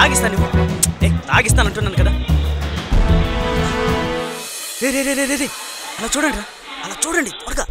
తాగిస్తాను. తాగిస్తానంటున్నాను కదా. రే రే రే రే రే అలా చూడండి రా, అలా చూడండి త్వరగా.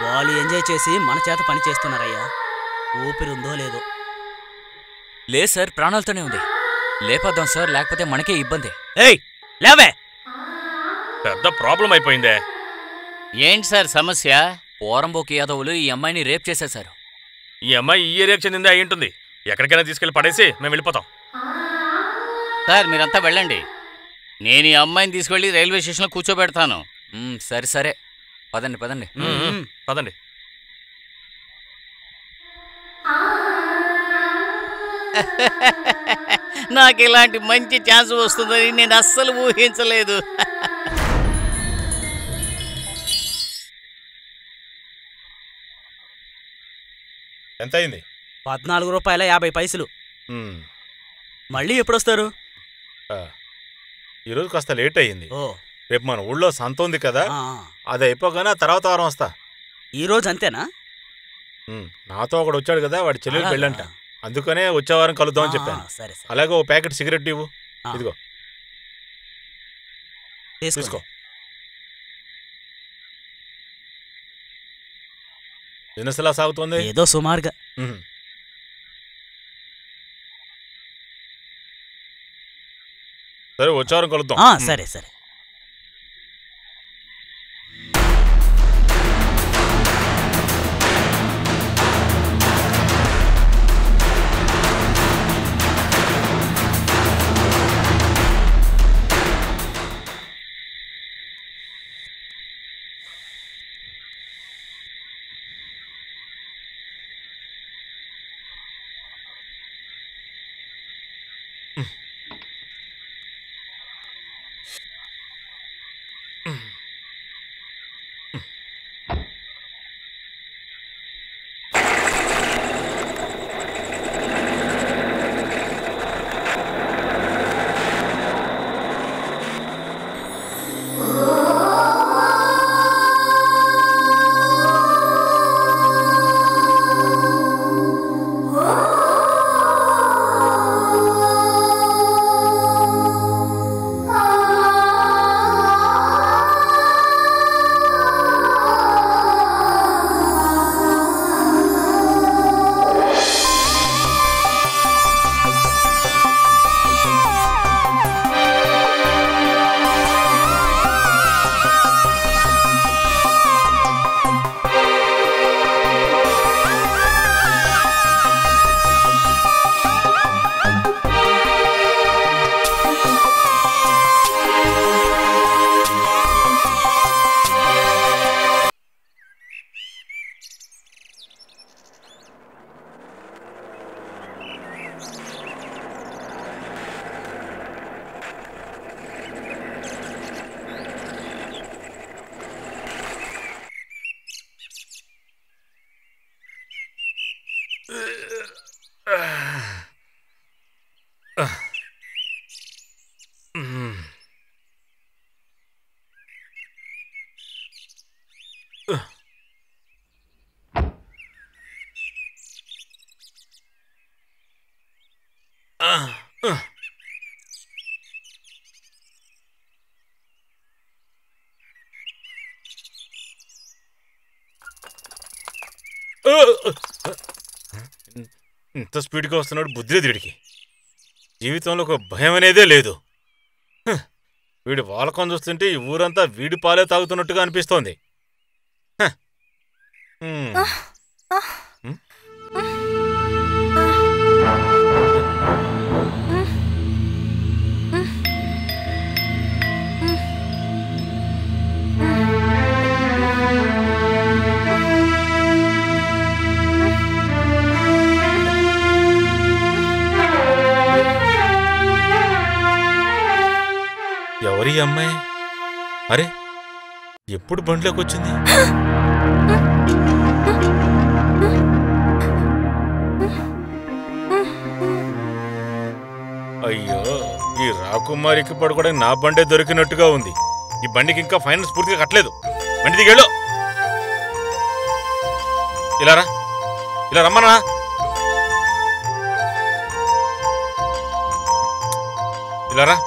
వాళ్ళు ఎంజాయ్ చేసి మన చేత పని చేస్తున్నారయ్యా. ఊపిరుందో లేదో. లేదు సార్, ప్రాణాలతోనే ఉంది. లేపొద్దాం సార్, లేకపోతే మనకే ఇబ్బంది. ఏయ్ లేవే, పెద్ద ప్రాబ్లం అయిపోయిందే. ఏంటి సార్ సమస్య? పోరంబోకి యాదవులు ఈ అమ్మాయిని రేప్ చేసేశారు. ఈ అమ్మాయి ఈ ఏరియాకి చెందిందే అయి ఉంటుంది. ఎక్కడికైనా తీసుకెళ్లి పడేసి మేము వెళ్ళిపోతాం. సార్ మీరంతా వెళ్ళండి, నేను ఈ అమ్మాయిని తీసుకెళ్లి రైల్వే స్టేషన్లో కూర్చోబెడతాను. సరే సరే, పదండి పదండి పదండి. నాకు ఇలాంటి మంచి ఛాన్స్ వస్తుందని నేను అస్సలు ఊహించలేదు. ఎంత అయింది? 14 రూపాయల 50 పైసలు. మళ్ళీ ఎప్పుడొస్తారు? ఈరోజు కాస్త లేట్ అయ్యింది. రేపు మన ఊళ్ళో సంత ఉంది కదా, అది అయిపోగానే తర్వాత వారం వస్తా. ఈరోజు అంతేనా? నాతో ఒకడు వచ్చాడు కదా, వాడి చెల్లెలు పెళ్ళంట, అందుకనే వచ్చే వారం కలుద్దామని చెప్పాను. అలాగే ఓ ప్యాకెట్ సిగరెట్ ఇవ్వు. ఇదిగో తీసుకో. బిజినెస్ ఎలా సాగుతోంది? ఏదో సుమారుగా. సరే వచ్చే వారం కలుద్దాం. సరే సరే. ఇంత స్పీడ్గా వస్తున్నాడు, బుద్ధి లేదు వీడికి. జీవితంలో ఒక భయం అనేదే లేదు. వీడి వాలకం చూస్తుంటే ఈ ఊరంతా వీడి పాలే తాగుతున్నట్టుగా అనిపిస్తోంది. ఎవరి అమ్మాయి? అరే, ఎప్పుడు బండిలోకి వచ్చింది? అయ్యో, ఈ రాకుమారికి పడుకోవడానికి నా బండే దొరికినట్టుగా ఉంది. ఈ బండికి ఇంకా ఫైనాన్స్ పూర్తిగా కట్టలేదు. బండి దిగేళ్ళు. ఇలా రా, ఇలా రమ్మన్నా. ఇలా రా,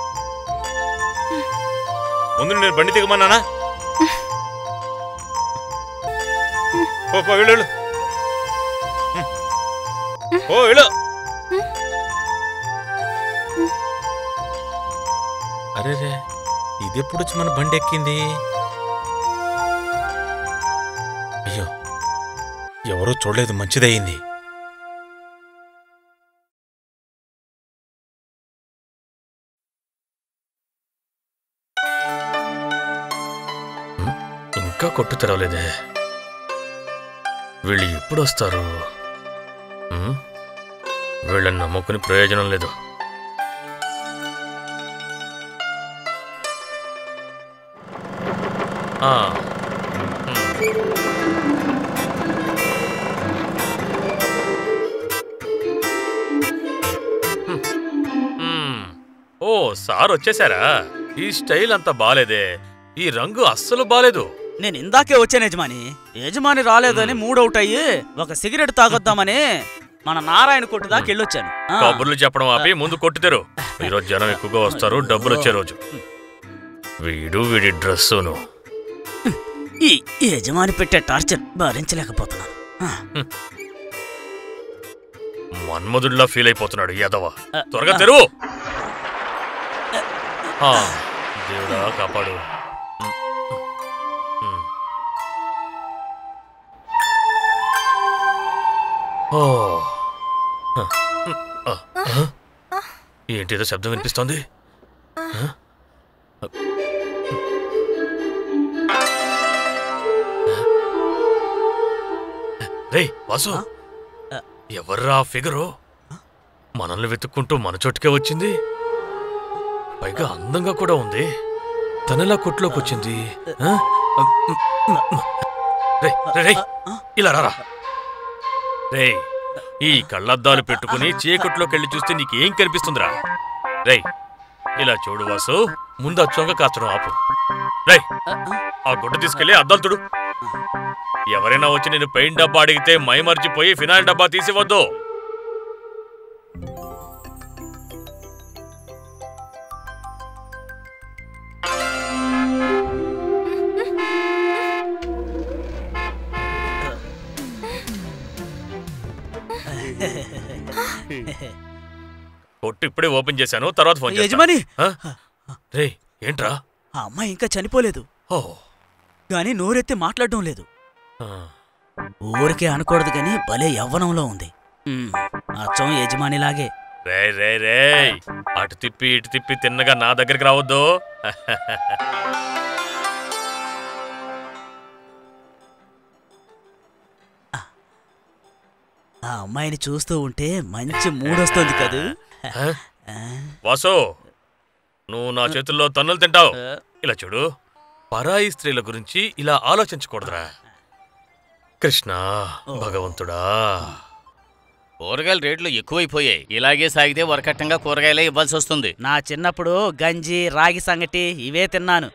ముందు నేను బండి దిగమన్నానా? వెళ్ళు. ఓ వెళ్ళు. అరే రే, ఇదెప్పుడు వచ్చి మన బండి ఎక్కింది? అయ్యో, ఎవరో చూడలేదు, మంచిదయ్యింది. ఇంకా కొట్టు తెరవలేదే. వీళ్ళు ఎప్పుడు వస్తారు? వీళ్ళని నమ్ముకుని ప్రయోజనం లేదు. ఓ, సార్ వచ్చేసారా? ఈ స్టైల్ అంతా బాలేదే, ఈ రంగు అస్సలు బాలేదు. నేను ఇందాకే వచ్చాను యజమాని. యజమాని రాలేదని మూడౌట్ అయ్యి ఒక సిగరెట్ తాగొద్దామని మన నారాయణ కొట్టు దాకా వెళ్ళొచ్చాను. కబుర్లు చెప్పడం ఆపి ముందు కొట్టుతారు. ఈరోజు జనం ఎక్కువగా వస్తారు, డబ్బులు వచ్చే రోజు. వీడి డ్రెస్సును ఈ యజమాని పెట్టే టార్చర్ భరించలేకపోతున్నాను. మన్మధుడిలా ఫీల్ అయిపోతున్నాడు యాదవ. త్వరగా తెరువు. దేవుడా కాపాడు. ఏంటిదో శబ్దం వినిపిస్తోంది. రేయ్ వాసు, ఎవర్రా ఫిగరు? మనల్ని వెతుక్కుంటూ మన చోటుకే వచ్చింది. పైగా అందంగా కూడా ఉంది. తనలా కొట్లోకి వచ్చింది. ఇలా రారా. రే, ఈ కళ్ళద్దాలు పెట్టుకుని చీకట్లోకి వెళ్ళి చూస్తే నీకేం కనిపిస్తుందిరా? రేయ్, ఇలా చూడు వాసు, ముందు ఆ చొంగ కాచడం ఆపు. రేయ్, ఆ గుడ్డ తీసుకెళ్లి అద్దాలు తుడు. ఎవరైనా వచ్చి నేను పెయింట్ డబ్బా అడిగితే మైమర్చిపోయి ఫినాయిల్ డబ్బా తీసివద్దు. కొట్టు ఇప్పుడే ఓపెన్ చేశాను, తర్వాత ఫోన్ యజమాని. రేయ్, ఏంట్రా? ఆ అమ్మాయి ఇంకా చనిపోలేదు, గాని నోరెత్తి మాట్లాడడం లేదు. ఊరికే అనకూడదు గాని భలే యవ్వనంలో ఉంది. అచ్చం యజమానిలాగే. రే రే రే, అటు తిప్పి ఇటు తిప్పి తిన్నగా నా దగ్గరికి రావద్దు. ఆ అమ్మాయిని చూస్తూ ఉంటే మంచి మూడొస్తుంది కదూ. వాసు, నువ్వు నా చేతుల్లో తన్నులు తింటావు. ఇలా చూడు, పరాయి స్త్రీల గురించి ఇలా ఆలోచించకూడదురా. కృష్ణ భగవంతుడా. కూరగాయల రేట్లు ఎక్కువైపోయాయి. ఇలాగే సాగితే వరకట్టంగా కూరగాయలే ఇవ్వాల్సి వస్తుంది. నా చిన్నప్పుడు గంజి, రాగి సంగటి ఇవే తిన్నాను.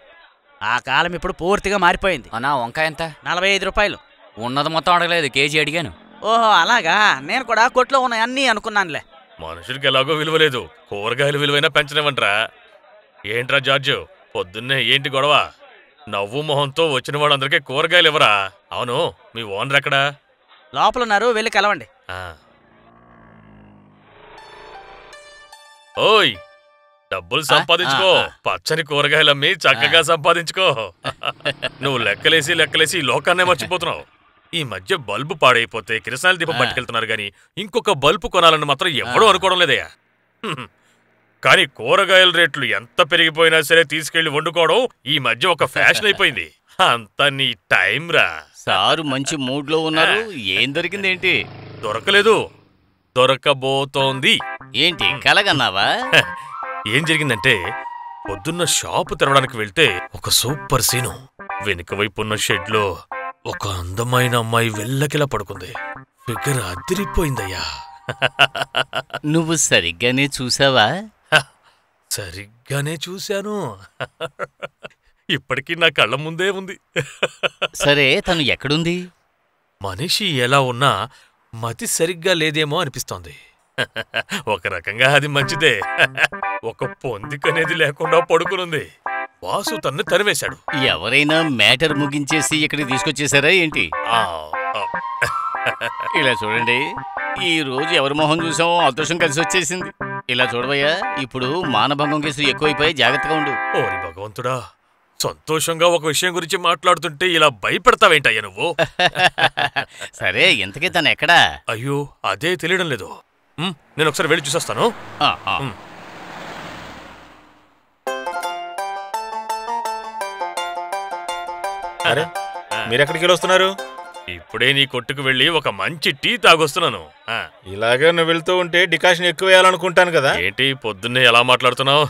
ఆ కాలం ఇప్పుడు పూర్తిగా మారిపోయింది. అన్నా, వంకాయ ఎంత? 45 రూపాయలు. ఉన్నది మొత్తం అడగలేదు, కేజీ అడిగాను. ఓహో అలాగా, నేను కూడా కొట్లో ఉన్న అన్నీ అనుకున్నానులే. మనుషులకి ఎలాగో విలువ లేదు, కూరగాయలు విలువైనా పెంచనివ్వంట్రా. ఏంట్రా జార్జు, పొద్దున్నే ఏంటి గొడవ? నవ్వు మొహంతో వచ్చిన వాళ్ళందరికీ కూరగాయలు ఇవ్వరా? అవును, మీ ఓనర్ ఎక్కడా? లోపలున్నారు, వెళ్ళి కలవండి. ఓయ్, డబ్బులు సంపాదించుకో, పచ్చని కూరగాయలమ్మి చక్కగా సంపాదించుకో. నువ్వు లెక్కలేసి ఈ లోకాన్నే మర్చిపోతున్నావు. ఈ మధ్య బల్బు పాడైపోతే కిరసాల దీపం పట్టుకెళ్తున్నారు గాని ఇంకొక బల్బు కొనాలని మాత్రం ఎవడూ అనుకోవడం లేదయ్యా. కానీ కూరగాయల రేట్లు ఎంత పెరిగిపోయినా సరే తీసుకెళ్లి వండుకోవడం ఈ మధ్య ఒక ఫ్యాషన్ అయిపోయింది. అంత నీ టైం రా. సారు మంచి మూడ్ లో ఉన్నారు. ఏం దొరికిందేంటి? దొరకలేదు, దొరకబోతోంది. ఏంటి కలగన్నావా? ఏం జరిగిందంటే, పొద్దున్న షాపు తెరవడానికి వెళ్తే ఒక సూపర్ సీను. వెనుక వైపున్న షెడ్ లో ఒక అందమైన అమ్మాయి వెల్లకిలా పడుకుంది. ఫిగర్ అదిరిపోయిందయ్యా. నువ్వు సరిగ్గానే చూసావా? సరిగ్గానే చూశాను. ఇప్పటికీ నా కళ్ళ ముందే ఉంది. సరే, తను ఎక్కడుంది? మనిషి ఎలా ఉన్నా మతి సరిగ్గా లేదేమో అనిపిస్తోంది. ఒక రకంగా అది మంచిదే. ఒక పొందికనేది లేకుండా పడుకునుంది. వాసు తన్ను తరివేశాడు. ఎవరైనా మ్యాటర్ ముగించేసి ఇక్కడికి తీసుకొచ్చేసారా ఏంటి? ఇలా చూడండి, ఈ రోజు ఎవరి మొహం చూసామో అదృష్టం కలిసి వచ్చేసింది. ఇలా చూడవయ్యా, ఇప్పుడు మానభంగం కేసులు ఎక్కువైపోయి జాగ్రత్తగా ఉండు. ఓరి భగవంతుడా, సంతోషంగా ఒక విషయం గురించి మాట్లాడుతుంటే ఇలా భయపెడతావేంటయ్యా నువ్వు? సరే, ఇంతకీ తను ఎక్కడా? అయ్యో, అదే తెలియడం లేదు. నేను ఒకసారి వెళ్ళి చూసొస్తాను. అరే, మీరెక్కడికి వెళ్ళొస్తున్నారు? ఇప్పుడే నీ కొట్టుకు వెళ్ళి ఒక మంచి టీ తాగొస్తున్నాను. ఇలాగే నువ్వు వెళ్తూ ఉంటే డికాషన్ ఎక్కువ వేయాలనుకుంటాను కదా. ఏంటి పొద్దున్నే ఎలా మాట్లాడుతున్నావు?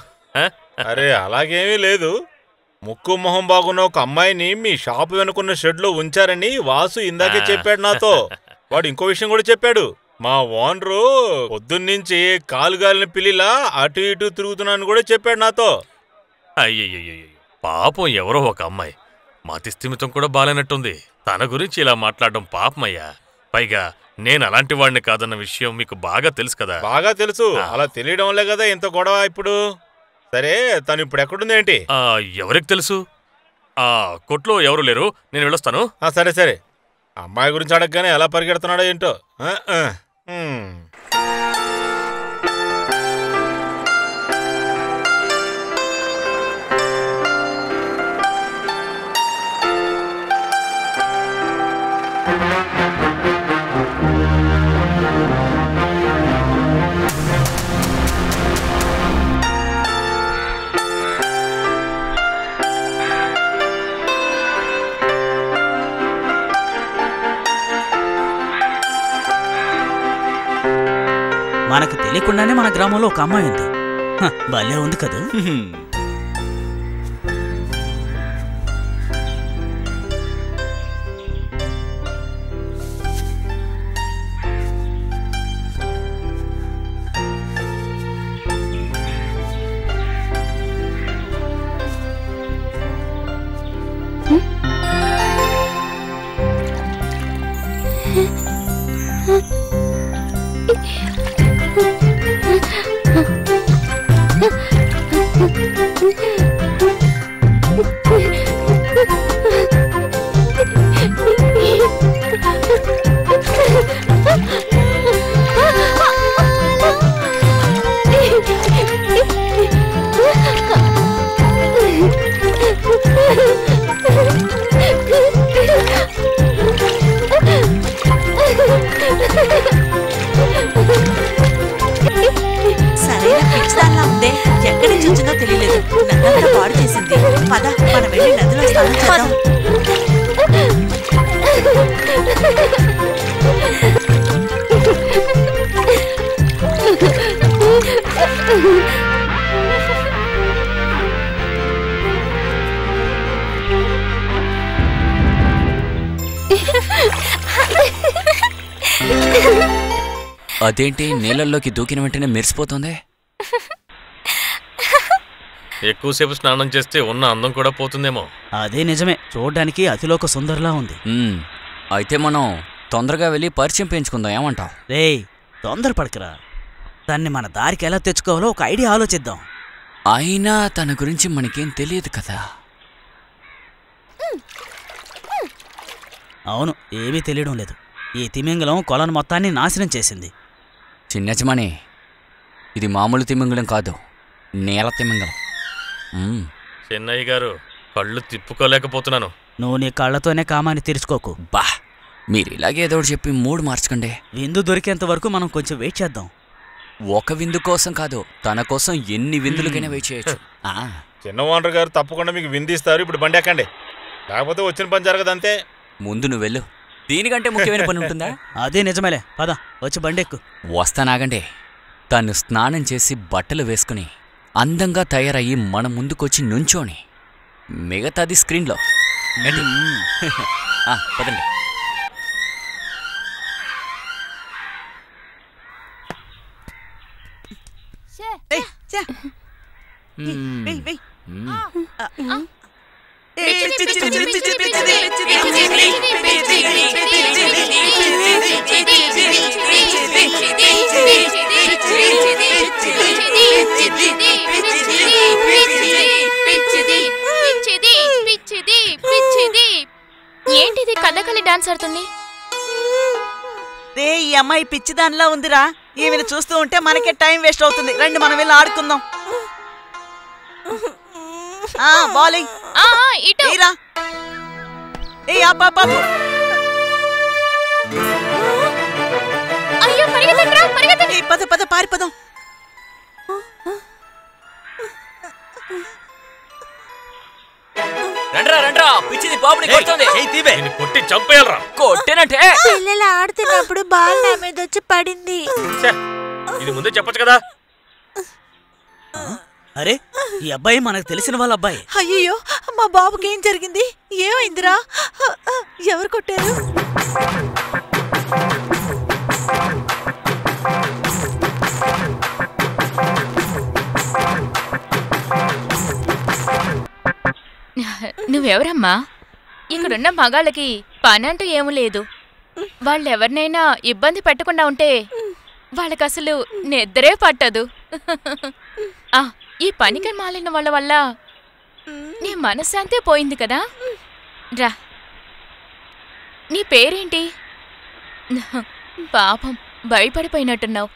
అరే, అలాగేమీ లేదు. ముక్కు మొహం బాగున్న ఒక అమ్మాయిని మీ షాపు వెనుకున్న షెడ్ లో ఉంచారని వాసు ఇందాకే చెప్పాడు నాతో. వాడు ఇంకో విషయం కూడా చెప్పాడు. మా ఓనరు పొద్దున్నుంచి కాలుగాలిన పిల్లిలా అటు ఇటు తిరుగుతున్నాను కూడా చెప్పాడు నాతో. అయ్యయ్యో, పాపం ఎవరో ఒక అమ్మాయి, మతిస్థిమితం కూడా బాలేనట్టుంది. తన గురించి ఇలా మాట్లాడడం పాపమయ్యా. పైగా నేను అలాంటి వాడిని కాదన్న విషయం మీకు బాగా తెలుసు కదా. బాగా తెలుసు. అలా తెలియడం వల్లే కదా ఇంత గొడవ ఇప్పుడు. సరే, తను ఇప్పుడు ఎక్కడుంది ఏంటి? ఎవరికి తెలుసు? కొట్లో ఎవరు లేరు, నేను వెళ్ళొస్తాను. సరే సరే. అమ్మాయి గురించి అడగగానే ఎలా పరిగెడుతున్నాడో ఏంటో. మనకు తెలియకుండానే మన గ్రామంలో ఒక అమ్మాయి ఉంది. భలే ఉంది కదా. సరైన పిచ్చిదాల్లా ఉందే. ఎక్కడి నుంచి వచ్చిందో తెలియలేదు. నదంతా పాడు చేసింది. పద, మనం వెళ్ళి నదిలో స్నానం చేద్దాం. అదేంటి నీళ్ళల్లోకి దూకిన వెంటనే మెరిసిపోతుంది? ఎక్కువసేపు స్నానం చేస్తే ఉన్న అందం కూడా పోతుందేమో. అదే నిజమే, చూడ్డానికి అతిలోక సుందరలా ఉంది. అయితే మనం తొందరగా వెళ్ళి పరిచయం పెంచుకుందాం, ఏమంటావు? రేయ్, తొందర పడకరా. దాన్ని మన దారికి ఎలా తెచ్చుకోవాలో ఒక ఐడియా ఆలోచిద్దాం. అయినా తన గురించి మనకేం తెలియదు కదా. అవును, ఏమీ తెలియడం లేదు. ఈ తిమింగలం కొలను మొత్తాన్ని నాశనం చేసింది. చిన్నచమని, ఇది మామూలు తిమింగలం కాదు, నేల తిమింగలం. చెన్నయ్య గారు, కళ్ళు తిప్పుకోలేకపోతున్నాను. నువ్వు నీ కళ్ళతోనే కామాన్ని తీర్చుకోకు. బా, మీరు ఇలాగేదో చెప్పి మూడు మార్చకండి. విందు దొరికేంత వరకు మనం కొంచెం వెయిట్ చేద్దాం. ఒక విందు కోసం కాదు, తన కోసం ఎన్ని విందులకైనా వెయిట్ చేయొచ్చు. చిన్న ఓనర్ గారు తప్పకుండా మీకు విందిస్తారు. ఇప్పుడు బండి ఎక్కండి, లేకపోతే వచ్చిన పని జరగదంతే. ముందు నువ్వు వెళ్ళు, దీనికంటే ముఖ్యమైన పని ఉంటుందా? అదే నిజమేలే, పద వచ్చి బండెక్కు. వస్తానాగండి. తను స్నానం చేసి బట్టలు వేసుకుని అందంగా తయారయ్యి మన ముందుకొచ్చి నుంచోని మిగతాది స్క్రీన్లో. పదండి. ఏంటిది కథకళి డాన్స్ ఆడుతుంది? రే, ఈ అమ్మాయి పిచ్చి దానిలా ఉందిరా. ఈమెను చూస్తూ ఉంటే మనకే టైం వేస్ట్ అవుతుంది. రండి మనం వెళ్ళి ఆడుకుందాం. బౌలింగ్ పద పద పారిపోదాం. రండ్రా, పిచ్చిది బాబుని కొడుతుంది. కొట్టి చంపేయాలరా. కొట్టేనంటే పిల్లలు ఆడుతున్నప్పుడు బాల్ నా మీద వచ్చి పడింది. ఇది ముందే చెప్పొచ్చు కదా. అరే, ఈ అబ్బాయి మనకు తెలిసిన వాళ్ళ అబ్బాయి. అయ్యో, మా బాబుకి ఏం జరిగింది? ఏమైందిరా? ఎవరు కొట్టారు? నువ్వెవరమ్మా? ఇక్కడున్న మగాళ్ళకి పనంటూ ఏమీ లేదు. వాళ్ళెవరినైనా ఇబ్బంది పెట్టకుండా ఉంటే వాళ్ళకసలు నిద్రే పట్టదు. ఈ పనికి మాలిన వాళ్ళ వల్ల నీ మనశ్శాంతే పోయింది కదా. రా, నీ పేరేంటి? పాపం భయపడిపోయినట్టున్నావు.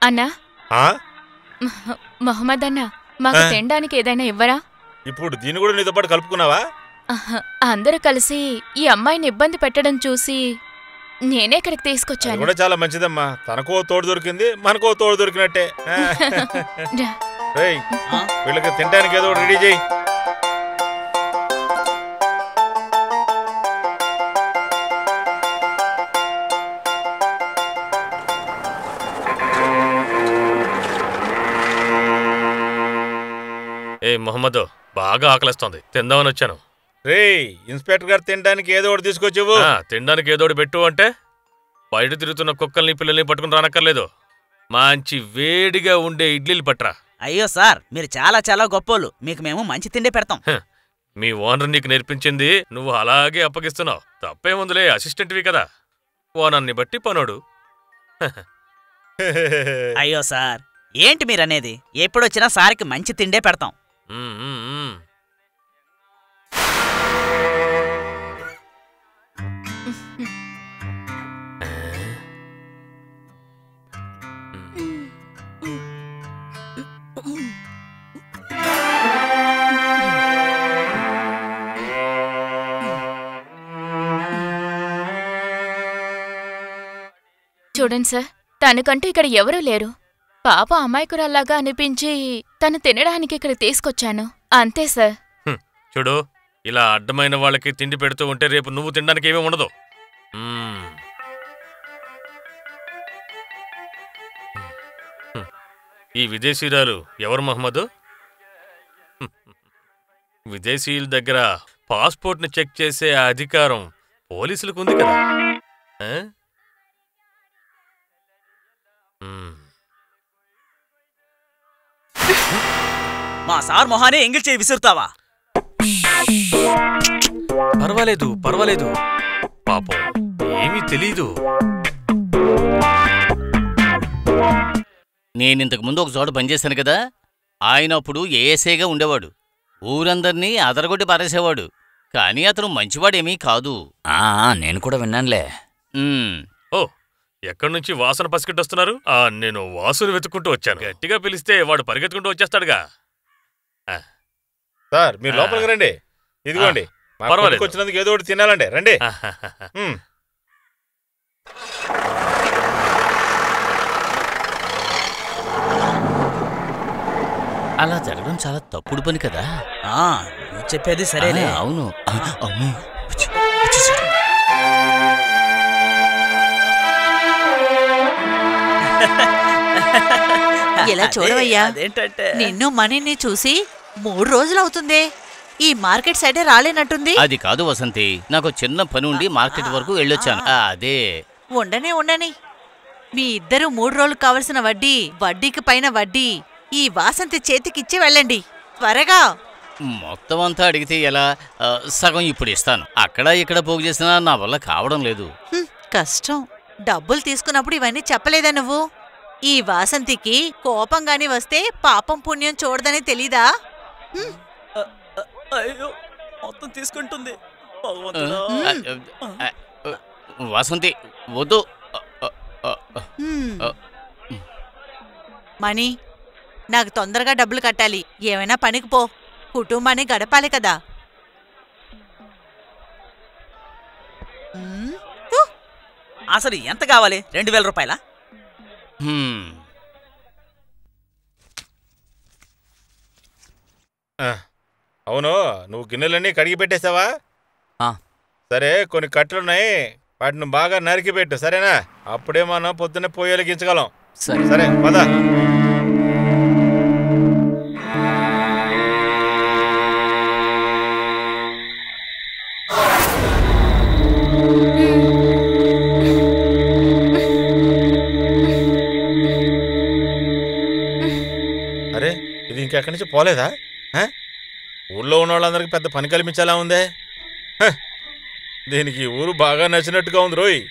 అన్నా, మొహమ్మద్ అన్నా, మాకు తినడానికి ఏదైనా ఇవ్వరా? ఇప్పుడు దీన్ని కూడా నీతో పాటు కలుపుకున్నావా? అందరూ కలిసి ఈ అమ్మాయిని ఇబ్బంది పెట్టడం చూసి నేనే ఇక్కడికి తీసుకొచ్చాను. కూడా చాలా మంచిదమ్మా. తనకో తోడు దొరికింది, మనకో తోడు దొరికినట్టే. వీళ్ళకి తినడానికి ఏదో రెడీ చేయి. ఏ మొహమ్మద్, బాగా ఆకలిస్తోంది, తిందామని వచ్చాను. రే, ఇన్స్పెక్టర్ గారు తినడానికి ఏదో ఒకటి తీసుకొచ్చేవు. తినడానికి ఏదో ఒకటి పెట్టు అంటే బయట తిరుగుతున్న కుక్కల్ని పిల్లల్ని పట్టుకుని రానక్కర్లేదు. మంచి వేడిగా ఉండే ఇడ్లీలు పట్రా. అయ్యో సార్, మీరు చాలా చాలా గొప్పోళ్ళు. మీకు మేము మంచి తిండే పెడతాం. మీ ఓనర్ నీకు నేర్పించింది నువ్వు అలాగే అప్పగిస్తున్నావు. తప్పేముందులే, అసిస్టెంట్వి కదా. ఓనర్ని బట్టి పనోడు. అయ్యో సార్, ఏంటి మీరనేది? ఎప్పుడొచ్చినా సార్కి మంచి తిండే పెడతాం. చూడండి సార్, తనకంటూ ఇక్కడ ఎవరూ లేరు. పాప అమాయకురాల్లాగా అనిపించి తను తినడానికి ఇక్కడ తీసుకొచ్చాను, అంతే సార్. చూడు, ఇలా అడ్డమైన వాళ్ళకి తిండి పెడుతూ ఉంటే రేపు నువ్వు తినడానికి ఏమీ ఉండదు. ఈ విదేశీయురాలు ఎవరు మహమ్మద్? విదేశీయుల దగ్గర పాస్పోర్ట్ని చెక్ చేసే అధికారం పోలీసులకు ఉంది కదా. మా సార్ మొహానే ఎంగిల్ చేయి విసురుతావా? పర్వాలేదు పర్వాలేదు, పాపం ఏమీ తెలీదు. నేనింతకు ముందు ఒక చోట పనిచేశాను కదా, ఆయన అప్పుడు ఏఎస్ఐగా ఉండేవాడు. ఊరందరినీ అదరగొట్టి పారేసేవాడు. కానీ అతను మంచివాడేమీ కాదు. నేను కూడా విన్నానులే. ఓ, ఎక్కడి నుంచి వాసన పసిగట్టొస్తున్నారు? నేను వాసుని వెతుక్కుంటూ వచ్చాను. గట్టిగా పిలిస్తే వాడు పరిగెత్తుకుంటూ వచ్చేస్తాడుగా. సార్ మీరు లోపలికి రండి. ఇదిగోండి, పర్వాలేదు, వచ్చినందుకు ఏదో ఒకటి తినాలండి, రండి. అలా జరగడం చాలా తప్పుడు పని కదా. నువ్వు చెప్పేది సరేనే. అవును అవును. ఇలా చూడవయ్యా, అదేంటంటే నిన్ను మనీని చూసి 3 రోజులవుతుందే. ఈ మార్కెట్ సైడే రాలేనట్టుంది. అది కాదు వసంతి, నాకు చిన్న పని ఉండి మార్కెట్ వరకు వెళ్ళొచ్చాను. అదే. ఉండని మీ ఇద్దరు 3 రోజులు కావలసిన వడ్డీకి పైన వడ్డీ ఈ వాసంతి చేతికిచ్చి వెళ్ళండి త్వరగా. మొత్తం అంతా అడిగితే ఎలా? సగం ఇప్పుడు ఇస్తాను. అక్కడ ఇక్కడ పోగు చేసినా నా వల్ల కావడం లేదు. కష్టం. డబ్బులు తీసుకున్నప్పుడు ఇవన్నీ చెప్పలేదా నువ్వు? ఈ వాసంతికి కోపంగాని వస్తే పాపం పుణ్యం చూడదని తెలీదా? అయ్యో, మొత్తం తీసుకుంటుంది. వాసంతి వద్దు. మణి, నాకు తొందరగా డబ్బులు కట్టాలి. ఏమైనా పనికి పో, కుటుంబాన్ని గడపాలి కదా. అసలు ఎంత కావాలి? 2000 రూపాయలా? అవును, నువ్వు గిన్నెలన్నీ కడిగి పెట్టేశావా? సరే, కొన్ని కట్టెలున్నాయి, వాటిని బాగా నరికి పెట్టు, సరేనా? అప్పుడే మనం పొద్దున్నే పొయ్యి వెలిగించగలం. సరే పద. అరే, ఇది ఇంకెక్కడి నుంచి పోలేదా? ఊళ్ళో ఉన్న వాళ్ళందరికీ పెద్ద పని కల్పించేలా ఉందే. దీనికి ఊరు బాగా నచ్చినట్టుగా ఉంది రోయ్.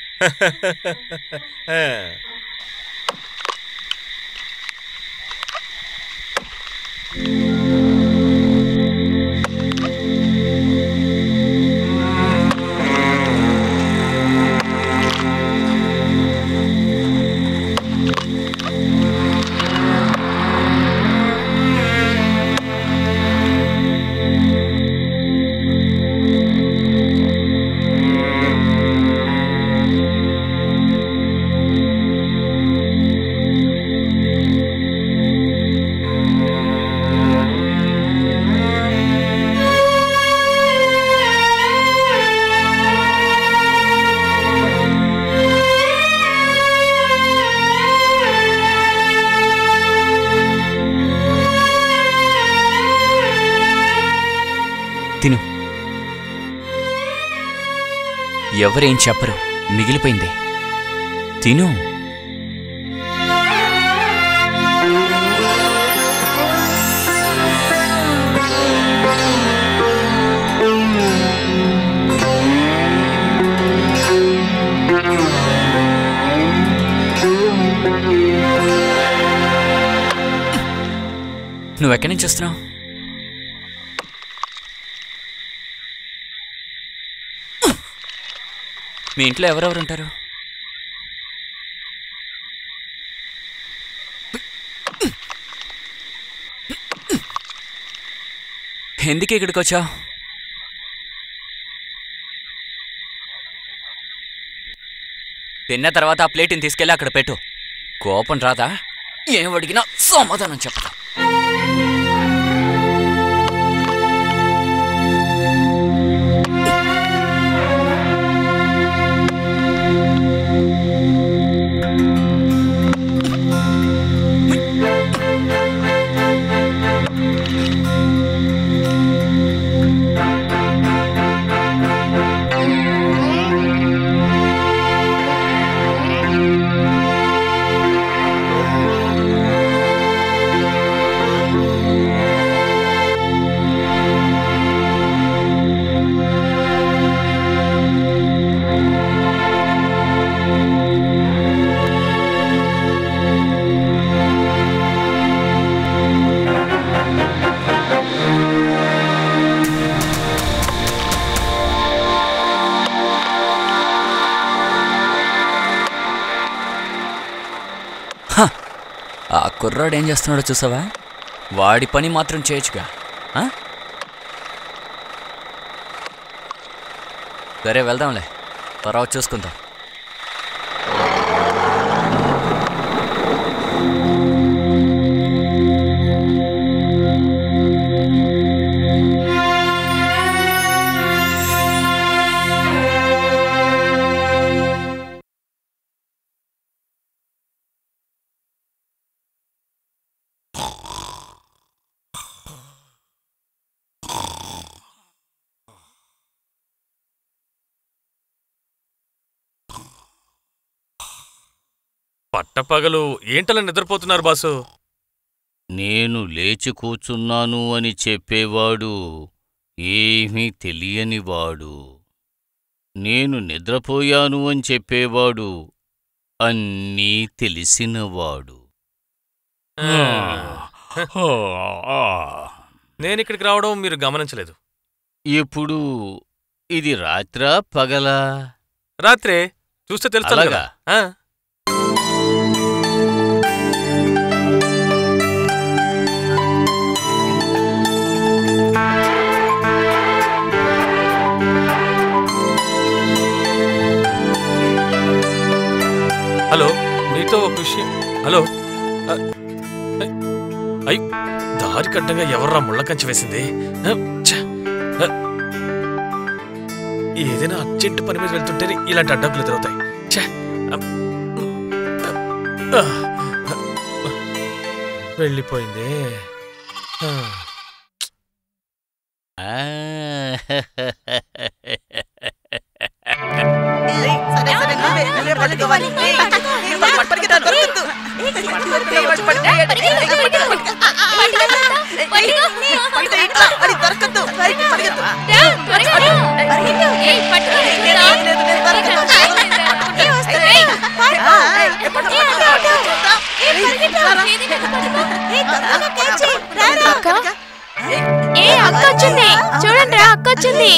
తిను. ఎవరేం చెప్పరు, మిగిలిపోయింది తిను. నువ్వెక్కడి నుంచి వస్తున్నావు? మీ ఇంట్లో ఎవరెవరు ఉంటారు? ఎందుకు ఇక్కడికి వచ్చావు? తిన్న తర్వాత ఆ ప్లేట్ని తీసుకెళ్ళి అక్కడ పెట్టు. కోపం రాదా? ఏం అడిగినా సమాధానం చెప్పదా? కుర్రాడు ఏం చేస్తున్నాడో చూసావా? వాడి పని మాత్రం చేయొచ్చుగా. సరే వెళ్దాంలే, తర్వాత చూసుకుందాం. పట్టపగలు ఏంటలా నిద్రపోతున్నారు బాసు? నేను లేచి కూచున్నాను అని చెప్పేవాడు ఏమీ తెలియనివాడు. నేను నిద్రపోయాను అని చెప్పేవాడు అన్నీ తెలిసినవాడు. నేనిక్కడికి రావడం మీరు గమనించలేదు. ఇప్పుడు ఇది రాత్రా పగలా? రాత్రే, చూస్తే తెలుస్తుంది కదా. హలో, మీతో ఒక విషయం. హలో, అయ్యి దారి కడ్డంగా ఎవర్రా ముళ్ళ కంచె వేసింది? ఏదైనా అర్జెంటు పని మీద వెళ్తుంటేనే ఇలాంటి అడ్డంకులు ఎదురవుతాయి. వెళ్ళిపోయింది. చూడండి, అక్క వచ్చింది.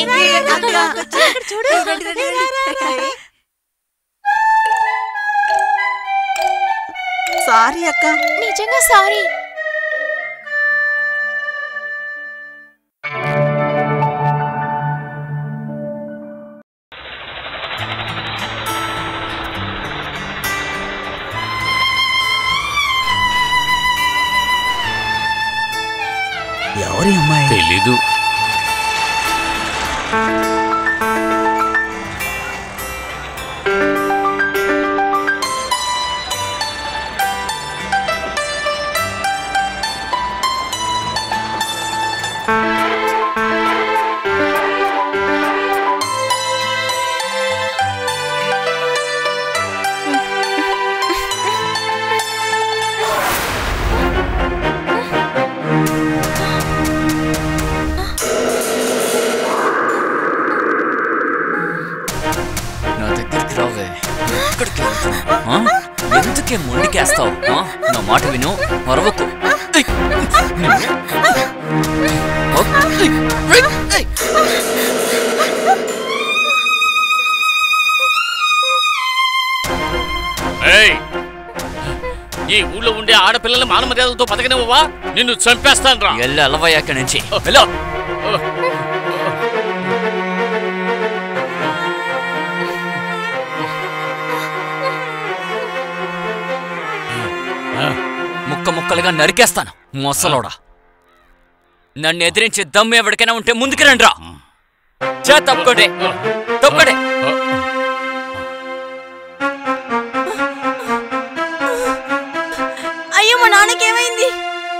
సారీ అక్క. నిజంగా సారీ. ఎవరి అమ్మాయి? తెలీదు. ఎందుకే మొండికేస్తావు? నా మాట విను, మరవకు. ఈ ఊళ్ళో ఉండే ఆడపిల్లల మానమర్యాదలతో బతకనివ్వవా? నిన్ను చంపేస్తాను రా. వెళ్ళి అలవయ్య అక్కడి నుంచి. వెళ్ళు. ముక్క ముక్కలుగా నరికేస్తాను మొసలోడా. నన్ను ఎదిరించే దమ్ము ఎవరికైనా ఉంటే ముందుకు రండి రా. తప్పుకోండి, తప్పుకోండి. అయ్యో, మా నాన్నకేమైంది?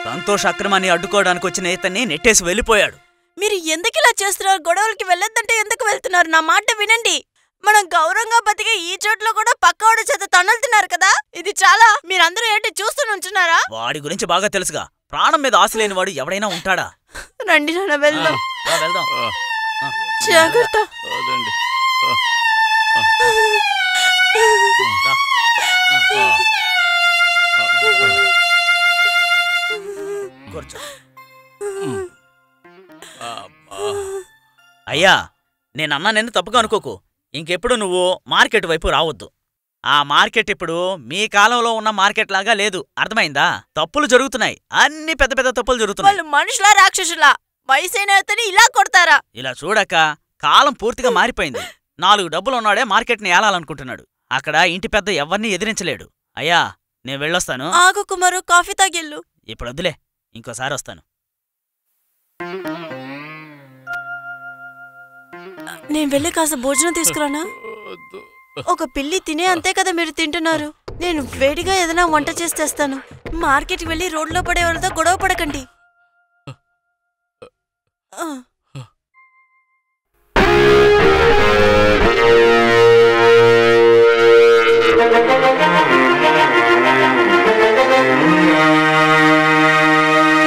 సంతోష్ అక్రమాన్ని అడ్డుకోవడానికి వచ్చిన ఇతన్ని నెట్టేసి వెళ్ళిపోయాడు. మీరు ఎందుకు ఇలా చేస్తున్నారు? గొడవలకి వెళ్ళొద్దంటే ఎందుకు వెళ్తున్నారు? నా మాట వినండి. మనం గౌరవంగా బతికే ఈ చోట్లో కూడా పక్కవాడి చేత తన్నులుతున్నారు కదా. ఇది చాలా. మీరందరూ ఏంటి చూస్తూ నుంచున్నారా? వాడి గురించి బాగా తెలుసుగా. ప్రాణం మీద ఆశ లేని వాడు ఎవడైనా ఉంటాడా? రండి నాన్న, వెళ్దాం. వెళ్దాం. జాగ్రత్త. అయ్యా, నేనన్నా నిన్ను తప్పుగా అనుకోకు. ఇంకెప్పుడు నువ్వు మార్కెట్ వైపు రావద్దు. ఆ మార్కెట్ ఇప్పుడు మీ కాలంలో ఉన్న మార్కెట్ లాగా లేదు, అర్థమైందా? తప్పులు జరుగుతున్నాయి, అన్ని పెద్ద పెద్ద తప్పులు జరుగుతున్నాయి. వాళ్ళు మనుషులా రాక్షసులా? వయసైన అతని ఇలా కొడతారా? ఇలా చూడక కాలం పూర్తిగా మారిపోయింది. 4 డబ్బులు ఉన్నాడే మార్కెట్ని ఏలాలనుకుంటున్నాడు. అక్కడ ఇంటి పెద్ద ఎవరిని ఎదిరించలేడు. అయ్యా, నేను వెళ్ళొస్తాను. ఆగు కుమారు, కాఫీ తాగిల్లు. ఇప్పుడు వద్దులే, ఇంకోసారి వస్తాను. నేను వెళ్ళి కాస్త భోజనం తీసుకురానా? ఒక పిల్లి తినే అంతే కదా మీరు తింటున్నారు. నేను వేడిగా ఏదైనా వంట చేసి తెస్తాను. మార్కెట్కి వెళ్ళి రోడ్లో పడే వాళ్ళతో గొడవ పడకండి.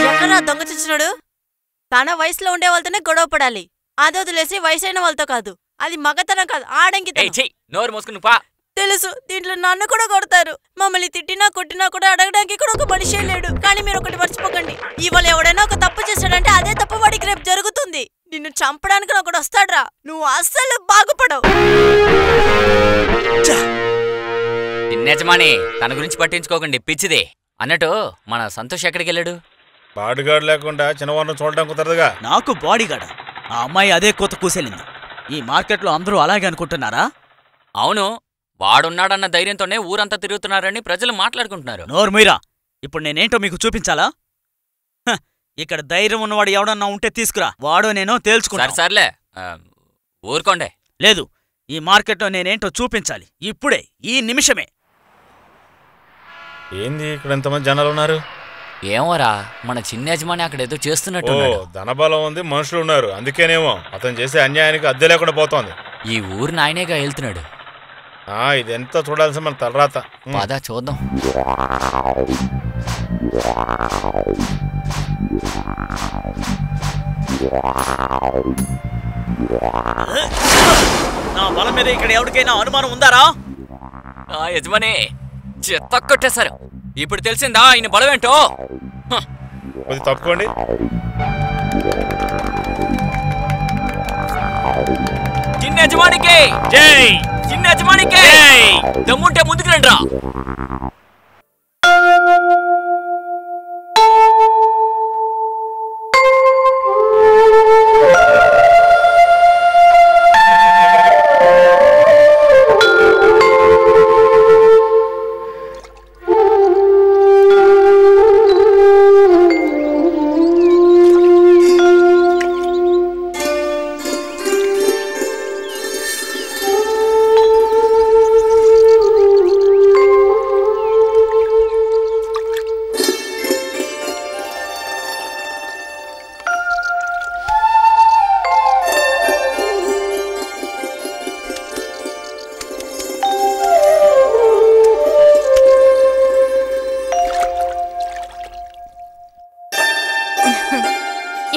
ఎక్కడా దొంగ చిచ్చినాడు? తన వయసులో ఉండే వాళ్ళతోనే గొడవ పడాలి. అది వదిలేసి వయసైన వాళ్ళతో కాదు. అది మగతనం కాదు, ఆడంకి. నోరు మోసుకుని పా. తెలుసు, దీంట్లో నన్ను కూడా కొడతారు. మమ్మల్ని తిట్టినా కొట్టినా కూడా అడగడానికి కూడా ఒక మనిషే లేడు. కానీ మీరు ఒకటి మర్చిపోకండి, ఇవాళ ఎవడైనా ఒక తప్పు చేశాడంటే అదే తప్పు వాడికి రేపు జరుగుతుంది. నిన్ను చంపడానికి ఒకడు వస్తాడ్రా, నువ్వు అస్సలు బాగుపడవు. యజమాని, తన గురించి పట్టించుకోకండి, పిచ్చిదే. అన్నట్టు మన సంతోష్ ఎక్కడికి వెళ్ళాడు? బాడీగార్డ్ లేకుండా చిన్నవాడిని చూడడం కుదరదుగా. నాకు బాడీగార్డ్? ఆ అమ్మాయి అదే కోత కూసేలింది. ఈ మార్కెట్లో అందరూ అలాగే అనుకుంటున్నారా? అవును, వాడున్నాడన్న ధైర్యంతోనే ఊరంతా తిరుగుతున్నారని ప్రజలు మాట్లాడుకుంటున్నారు. నోర్మీరా, ఇప్పుడు నేనేంటో మీకు చూపించాలా? ఇక్కడ ధైర్యం ఉన్నవాడు ఎవడన్నా ఉంటే తీసుకురా, వాడో నేనో తేల్చుకుంటా. సర్లే, ఊరుకోండే. లేదు, ఈ మార్కెట్లో నేనేంటో చూపించాలి, ఇప్పుడే, ఈ నిమిషమే. ఏంది ఇక్కడ ఎంతమంది జనాలు ఉన్నారు? ఏమోరా, మన చిన్న యజమాని అక్కడ ఏదో చేస్తున్నట్టు. ధనబలం ఉంది, మనుషులు ఉన్నారు, అందుకేనేమో అతను చేసే అన్యాయానికి అద్దె లేకుండా పోతోంది. ఈ ఊరిని ఆయనేగా వెళ్తున్నాడు. ఇదెంత చూడాల్సి మన తలరాత. పద చూద్దాం. నా బలం మీద ఇక్కడ ఎవరికైనా అనుమానం ఉందారా? యజమాని చెత్త కొట్టేశారు. ఇప్పుడు తెలిసిందా ఆయన బలమేంటో? తప్పుకోండి. చిన్న యజమానికి జై! చిన్న యజమానికి దమ్ముంటే ముందుకు రండిరా.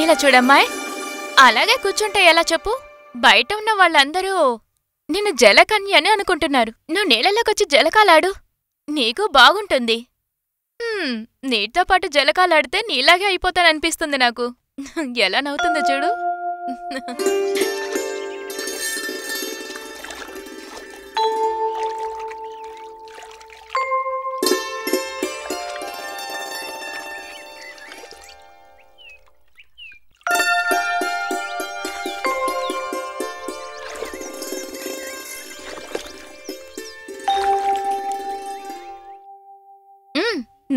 ఇలా చూడమ్మాయ్, అలాగే కూర్చుంటే ఎలా చెప్పు? బయట ఉన్న వాళ్ళందరూ నిన్ను జలకన్య అని అనుకుంటున్నారు. నువ్వు నీళ్ళలోకొచ్చి జలకాలాడు, నీకు బాగుంటుంది. నీటితో పాటు జలకాలాడితే నీలాగే అయిపోతాననిపిస్తుంది నాకు. ఎలా నవ్వుతుందో చూడు.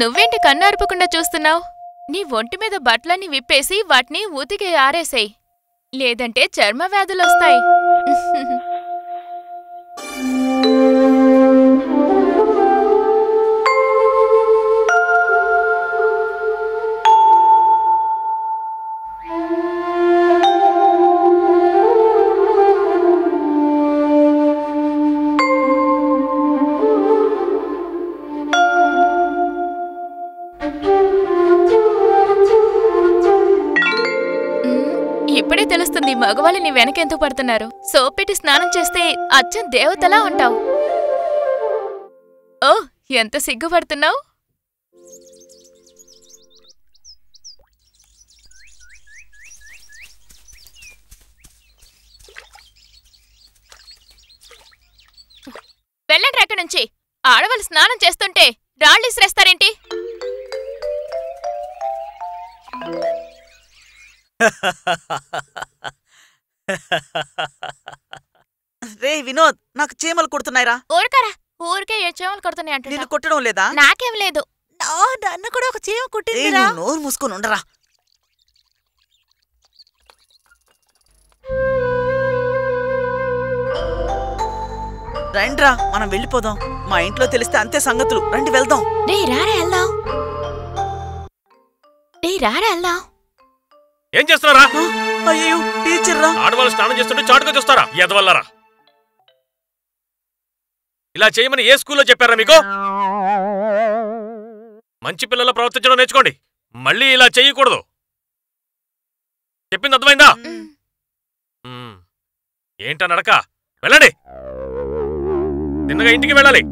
నువ్వేంటి కన్నార్పకుండా చూస్తున్నావు? నీ ఒంటి మీద బట్టలన్నీ విప్పేసి వాటిని ఊతికి ఆరేసేయ్, లేదంటే చర్మ వ్యాధులొస్తాయి. ఇప్పుడే తెలుస్తుంది మగవాళ్ళు నీ వెనకెందుకు పడుతున్నారు. సోపెట్టి స్నానం చేస్తే అచ్చం దేవతలా ఉంటావు. ఓ, ఎంత సిగ్గుపడుతున్నావు. వెళ్ళండి అక్కడి నుంచి. ఆడవాళ్ళు స్నానం చేస్తుంటే రాళ్ళు ఇసిరేస్తారేంటి? రే వినోద్, నాకు చీమలు కుడుతున్నాయిరా. ఊరికరా, ఊరికే ఏ చేమలు కొడుతున్నాయి నిన్ను అంటున్నా. కొట్టడం లేదా? నాకేం లేదు. నన్ను కూడా ఒక చీమ రేయ్, కుట్టిందిరా. నువ్వు నోరు మూసుకొని ఉండరా. రండ్రా, మనం వెళ్ళిపోదాం. మా ఇంట్లో తెలిస్తే అంతే సంగతులు. రండి వెళ్దాం. డే రారా వెళ్దాం. డే రారా వెళ్దాం. ఏం చేస్తున్నారా? అయ్యో టీచర్ రా. ఆడవాళ్ళు స్నానం చేస్తుంటే చాటుగా చూస్తారా? ఎదవల్లరా! ఇలా చేయమని ఏ స్కూల్లో చెప్పారా మీకు? మంచి పిల్లల ప్రవర్తించడం నేర్చుకోండి. మళ్ళీ ఇలా చెయ్యకూడదు. చెప్పింది అర్థమైందా? ఏంటా నడక? వెళ్ళండి, తిన్నగా ఇంటికి వెళ్ళాలి.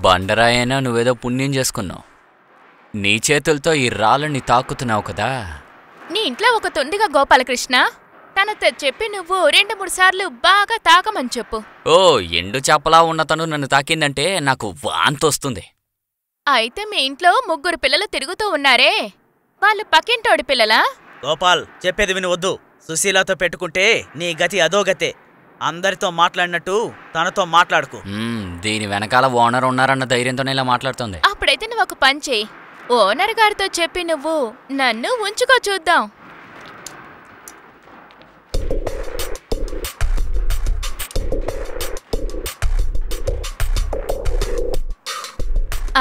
బండరాయైనా నువ్వేదో పుణ్యం చేసుకున్నావు. నీ చేతులతో ఈ రాళ్ళని తాకుతున్నావు కదా. నీ ఇంట్లో ఒక తొండిగా గోపాలకృష్ణ, తనతో చెప్పి నువ్వు 2-3 సార్లు బాగా తాకమని చెప్పు. ఓ, ఎండు చేపలా ఉన్న తను నన్ను తాకిందంటే నాకు వాంతొస్తుంది. అయితే మీ ఇంట్లో 3 పిల్లలు తిరుగుతూ ఉన్నారే, వాళ్ళు పక్కింటోడి పిల్లలా? గోపాల్, చెప్పేది విని వద్దు. సుశీలతో పెట్టుకుంటే నీ గతి అదో గతే. అందరితో మాట్లాడినట్టు తనతో మాట్లాడుకు. దీని వెనకాల ఓనర్ ఉన్నారన్న ధైర్యంతోనే ఇలా మాట్లాడుతుంది. అప్పుడైతే నువ్వు ఒక పని చెయ్యి. ఓనర్ గారితో చెప్పి నువ్వు నన్ను ఉంచుకో చూద్దాం.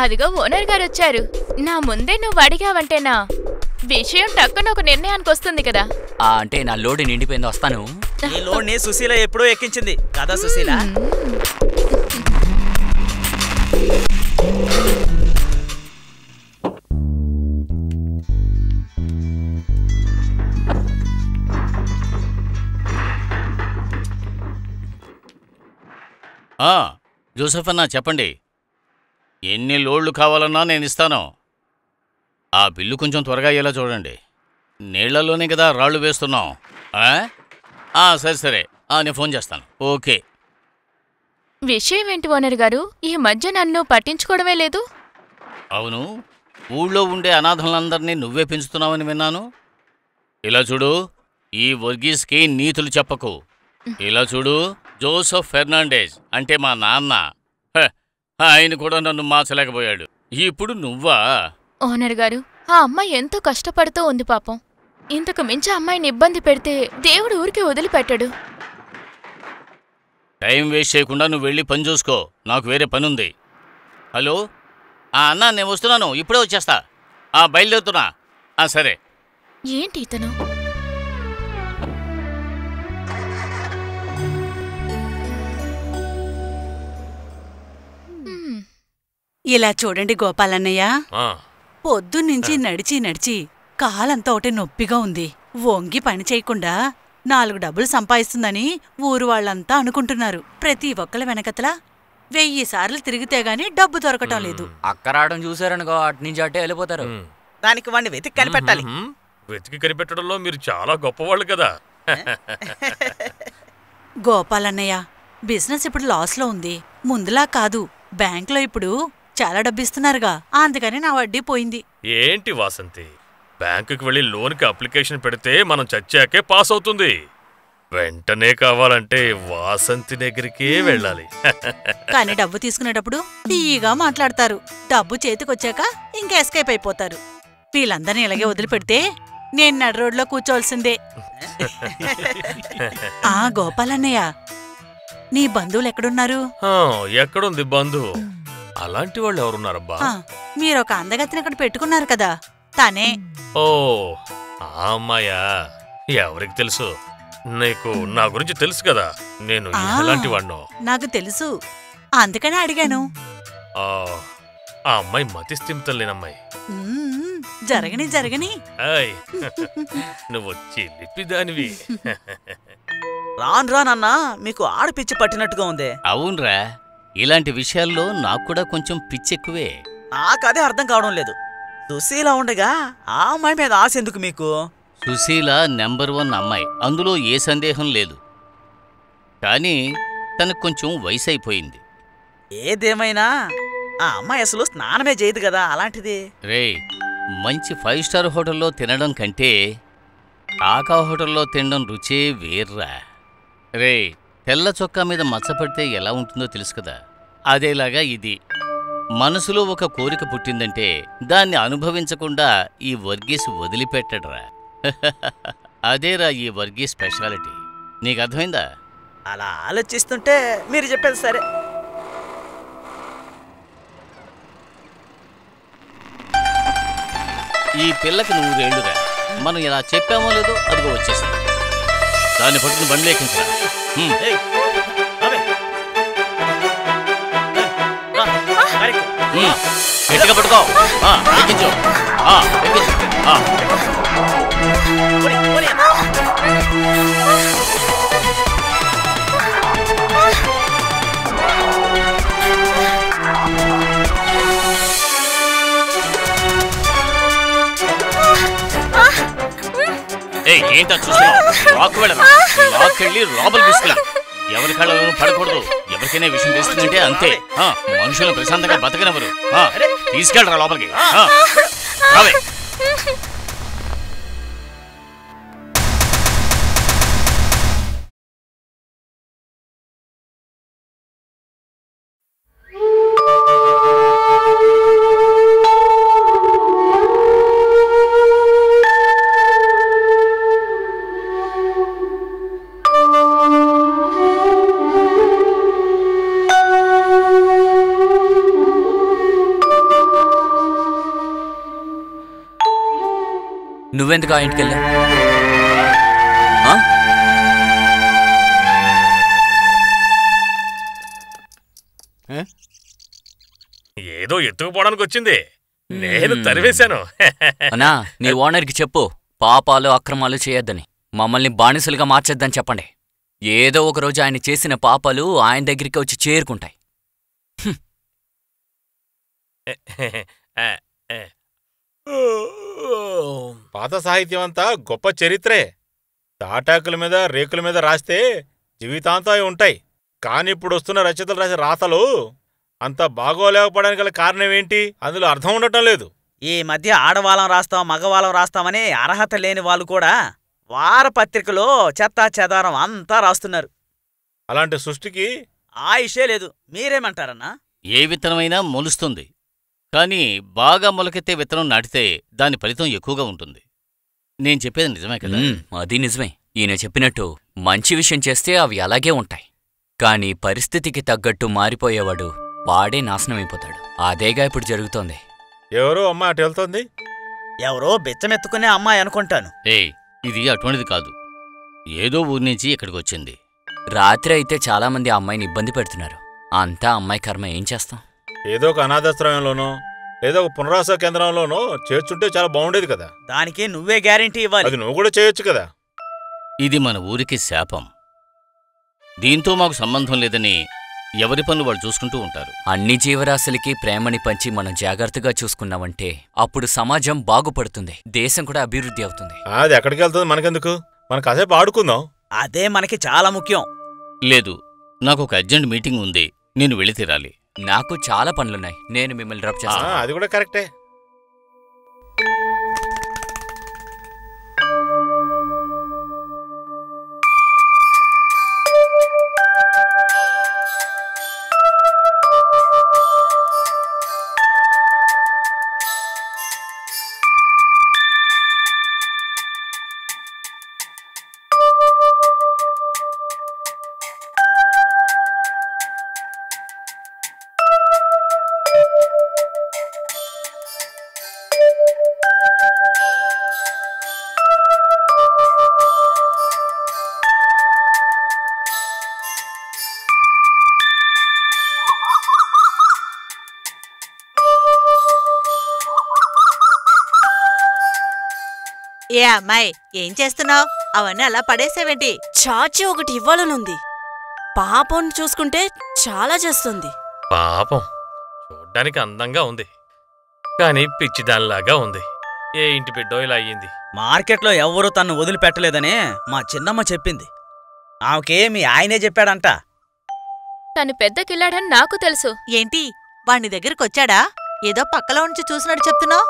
అదిగో ఓనర్ గారు వచ్చారు. నా ముందే నువ్వు అడిగావంటేనా విషయం టక్కున ఒక నిర్ణయానికి వస్తుంది కదా. అంటే నా లోడ్ నిండిపోయింది, వస్తాను. ఈ లోడ్ని సుశీల ఎప్పుడో ఎక్కించింది కదా సుశీల. జోసెఫ్ అన్నా, చెప్పండి. ఎన్ని లోడ్లు కావాలన్నా నేను ఇస్తాను. ఆ బిల్లు కొంచెం త్వరగా అయ్యేలా చూడండి. నీళ్లలోనే కదా రాళ్ళు వేస్తున్నాం. సరే సరే, నేను ఫోన్ చేస్తాను. ఓకే. విషయం ఏంటి ఓనర్ గారు, ఈ మధ్య నన్ను పట్టించుకోవడమే లేదు? అవును, ఊళ్ళో ఉండే అనాథలందరినీ నువ్వే పెంచుతున్నావని విన్నాను. ఇలా చూడు, ఈ వర్గీస్కి నీతులు చెప్పకు. ఇలా చూడు, జోసెఫ్ ఫెర్నాండేజ్ అంటే మా నాన్న. ఆయన కూడా నన్ను మార్చలేకపోయాడు. ఇప్పుడు నువ్వా? ఓనర్ గారు, ఆ అమ్మాయి ఎంతో కష్టపడుతూ ఉంది పాపం. ఇంతకు మించి అమ్మాయిని ఇబ్బంది పెడితే దేవుడు ఊరికి వదిలిపెట్టాడు. టైం వేస్ట్ చేయకుండా నువ్వు వెళ్ళి పని చూసుకో. నాకు వేరే పనుంది. హలో అన్నా, నేను వస్తున్నాను, ఇప్పుడే వచ్చేస్తా. బయలుదేరుతున్నా. సరే. ఏంటి ఇతను? ఇలా చూడండి గోపాలన్నయ్య, పొద్దున్నుంచి నడిచి నడిచి కాలంతా ఒకటి నొప్పిగా ఉంది. వంగి పని చేయకుండా 4 డబ్బులు సంపాదిస్తుందని ఊరు వాళ్ళంతా అనుకుంటున్నారు. ప్రతి ఒక్కల వెనకతలా 1000 సార్లు తిరిగితే గాని డబ్బు దొరకటం లేదు. అక్కరావడం చూసారనుకో, అటు నుంచి అటే వెళ్ళిపోతారు. దానికి వాడిని వెతికి కనిపెట్టాలి. వెతికి కనిపెట్టడంలో మీరు చాలా గొప్పవాళ్ళు కదా. గోపాలన్నయ్య, బిజినెస్ ఇప్పుడు లాస్లో ఉంది. ముందులా కాదు, బ్యాంకులో ఇప్పుడు చాలా డబ్బిస్తున్నారుగా, అందుకని నా వడ్డీ పోయింది. ఏంటి వాసంతి, బ్యాంకుకి వెళ్ళి లోన్కి అప్లికేషన్ పెడితే మనం చచ్చాకే పాస్ అవుతుంది. వెంటనే కావాలంటే వాసంతి దగ్గరికే వెళ్ళాలి. కానీ డబ్బు తీసుకునేటప్పుడు తీయగా మాట్లాడతారు. డబ్బు చేతికొచ్చాక ఇంకా ఎస్కేప్ అయిపోతారు. వీళ్ళందరినీ ఇలాగే వదిలిపెడితే నేను నడు రోడ్లో కూర్చోవలసిందే. గోపాలన్నయ్య, నీ బంధువులు ఎక్కడున్నారు? ఎక్కడుంది బంధువు? అలాంటి వాళ్ళు ఎవరున్నారబ్బా? మీరొక అందగతిని అక్కడ పెట్టుకున్నారు కదా, తనే. ఓ, ఆ అమ్మాయా? ఎవరికి తెలుసు? నీకు నా గురించి తెలుసు కదా, నేను ఎలాంటి వాడినో. నాకు తెలుసు, అందుకనే అడిగాను. ఆ అమ్మాయి మతిస్థిమితం లేనమ్మాయి. జరగని జరగని. నువ్వు చిలిపిదానివి. రాను రానన్నా మీకు ఆడపిచ్చి పట్టినట్టుగా ఉందే. అవునరా, ఇలాంటి విషయాల్లో నాకు కూడా కొంచెం పిచ్చెక్కువే. నాకదే అర్థం కావడం లేదు. సుశీల ఉండగా ఆ అమ్మాయి మీద ఆశ ఎందుకు మీకు? సుశీల నెంబర్ 1 అమ్మాయి, అందులో ఏ సందేహం లేదు. కానీ తనకు కొంచెం వయసు అయిపోయింది. ఏదేమైనా ఆ అమ్మాయి అసలు స్నానమే చేయదు కదా, అలాంటిది. రేయ్, మంచి 5 స్టార్ హోటల్లో తినడం కంటే కాకా హోటల్లో తినడం రుచే వేర్రా. రేయ్, తెల్ల చొక్కా మీద మచ్చపడితే ఎలా ఉంటుందో తెలుసు కదా, అదేలాగా ఇది. మనసులో ఒక కోరిక పుట్టిందంటే దాన్ని అనుభవించకుండా ఈ వర్గీస్ వదిలిపెట్టడరా. అదేరా ఈ వర్గీస్ స్పెషాలిటీ. నీకు అర్థమైందా? అలా ఆలోచిస్తుంటే మీరు చెప్పేది సరే. ఈ పిల్లకి 100 ఏళ్లురా. మనం ఇలా చెప్పామో లేదో అదిగో వచ్చేసింది. దాన్ని పట్టుకుని బండి లేకించరా. గట్టిగా పట్టుకో. ఎక్కించు. ఏంటో చూస్తున్నావు? లాక్కు వెళ్ళను. లాక్కెళ్ళి లోపలికి తీసుకెళ్ళి. ఎవరి కళ్ళను పడకూడదు. ఎవరికైనా విషయం తెలుస్తుందంటే అంతే. మనుషులను ప్రశాంతంగా బతకనెవరు. తీసుకెళ్ళరా లోపలికి. రావే. నువ్వెందుకు ఆ ఇంటికెళ్ళా? ఏదో ఎత్తుకుపోవడానికి వచ్చింది, నేను తరివేశాను. అన్నా, నీ ఓనర్కి చెప్పు పాపాలు అక్రమాలు చేయొద్దని, మమ్మల్ని బానిసలుగా మార్చేద్దని చెప్పండి. ఏదో ఒకరోజు ఆయన చేసిన పాపాలు ఆయన దగ్గరికి వచ్చి చేరుకుంటాయి. పాత సాహిత్యం అంతా గొప్ప చరిత్రే. తాటాకుల మీద రేకుల మీద రాస్తే జీవితాంతం ఉంటాయి. కాని ఇప్పుడు వస్తున్న రచయితలు రాసే రాతలు అంత బాగోలేకపోవడానికి గల కారణం ఏంటి? అందులో అర్థం ఉండటం లేదు. ఈ మధ్య ఆడవాళ్ళం రాస్తాం, మగవాళ్ళం రాస్తామని అర్హత లేని వాళ్ళు కూడా వారపత్రికలో చెత్తా చెదారం అంతా రాస్తున్నారు. అలాంటి సృష్టికి ఆయుషే లేదు. మీరేమంటారన్నా? ఏ విత్తనమైనా మొలుస్తుంది, కానీ బాగా మొలకెత్తే విత్తనం నాటితే దాని ఫలితం ఎక్కువగా ఉంటుంది. నేను చెప్పేది నిజమే కదా? అది నిజమే. ఈయన చెప్పినట్టు మంచి విషయం చేస్తే అవి అలాగే ఉంటాయి. కాని పరిస్థితికి తగ్గట్టు మారిపోయేవాడు వాడే నాశనమైపోతాడు. అదేగా ఇప్పుడు జరుగుతోంది. ఎవరో అమ్మాయి అటు వెళ్తోంది. ఎవరో బెచ్చమెత్తుకునే అమ్మాయి అనుకుంటాను. ఇది అటువంటిది కాదు, ఏదో ఊరి నుంచి ఇక్కడికి వచ్చింది. రాత్రి అయితే చాలామంది ఆ అమ్మాయిని ఇబ్బంది పెడుతున్నారు. అంతా అమ్మాయి కర్మ. ఏం చేస్తాం? ఏదో ఒక అనాథాశ్రమంలోనో ఏదో ఒక పునరావాస కేంద్రంలోనో చేర్చుంటే చాలా బాగుండేది కదా. దానికి నువ్వే గ్యారెంటీ ఇవ్వాలి. అది నువ్వు కూడా చేయొచ్చు కదా. ఇది మన ఊరికి శాపం. దీంతో మాకు సంబంధం లేదని ఎవరి పనులు వాళ్ళు చూసుకుంటూ ఉంటారు. అన్ని జీవరాశులకి ప్రేమని పంచి మనం జాగ్రత్తగా చూసుకున్నామంటే అప్పుడు సమాజం బాగుపడుతుంది, దేశం కూడా అభివృద్ధి అవుతుంది. అది ఎక్కడికి వెళ్తుంది మనకెందుకు, మనం కాసేపు ఆడుకుందాం. అదే మనకి చాలా ముఖ్యం. లేదు, నాకు ఒక అర్జెంట్ మీటింగ్ ఉంది, నేను వెళ్ళి తీరాలి. నాకు చాలా పనులున్నాయి, నేను మిమ్మల్ని డ్రాప్ చేస్తాను. అది కూడా కరెక్టే. ఏ అమ్మాయి, ఏం చేస్తున్నావు? అవన్నీ అలా పడేసేవేంటి? చాచి ఒకటి ఇవ్వాలనుంది. పాపం చూసుకుంటే చాలా చేస్తుంది. పాపం చూడ్డానికి అందంగా ఉంది, కానీ పిచ్చిదానిలాగా ఉంది. ఏ ఇంటి బిడ్డో ఇలా అయ్యింది. మార్కెట్లో ఎవ్వరూ తన్ను వదిలిపెట్టలేదని మా చిన్నమ్మ చెప్పింది. ఆమెకే మీ ఆయనే చెప్పాడంట. తను పెద్ద కిల్లాడని నాకు తెలుసు. ఏంటి, వాణ్ణి దగ్గరకొచ్చాడా? ఏదో పక్కలో ఉంచి చూసినట్టు చెప్తున్నావు.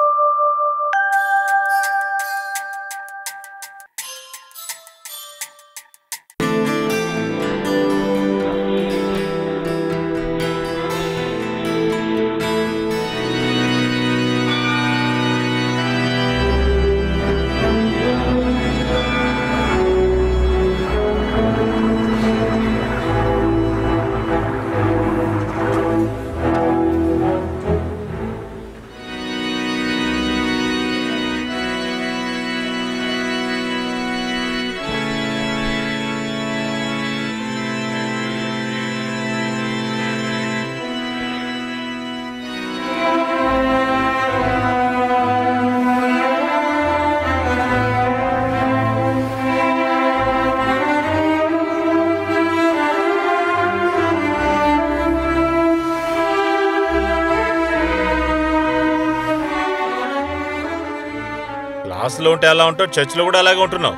క్లాసులో ఉంటే ఎలా ఉంటావు, చర్చిలో కూడా అలాగే ఉంటున్నావు.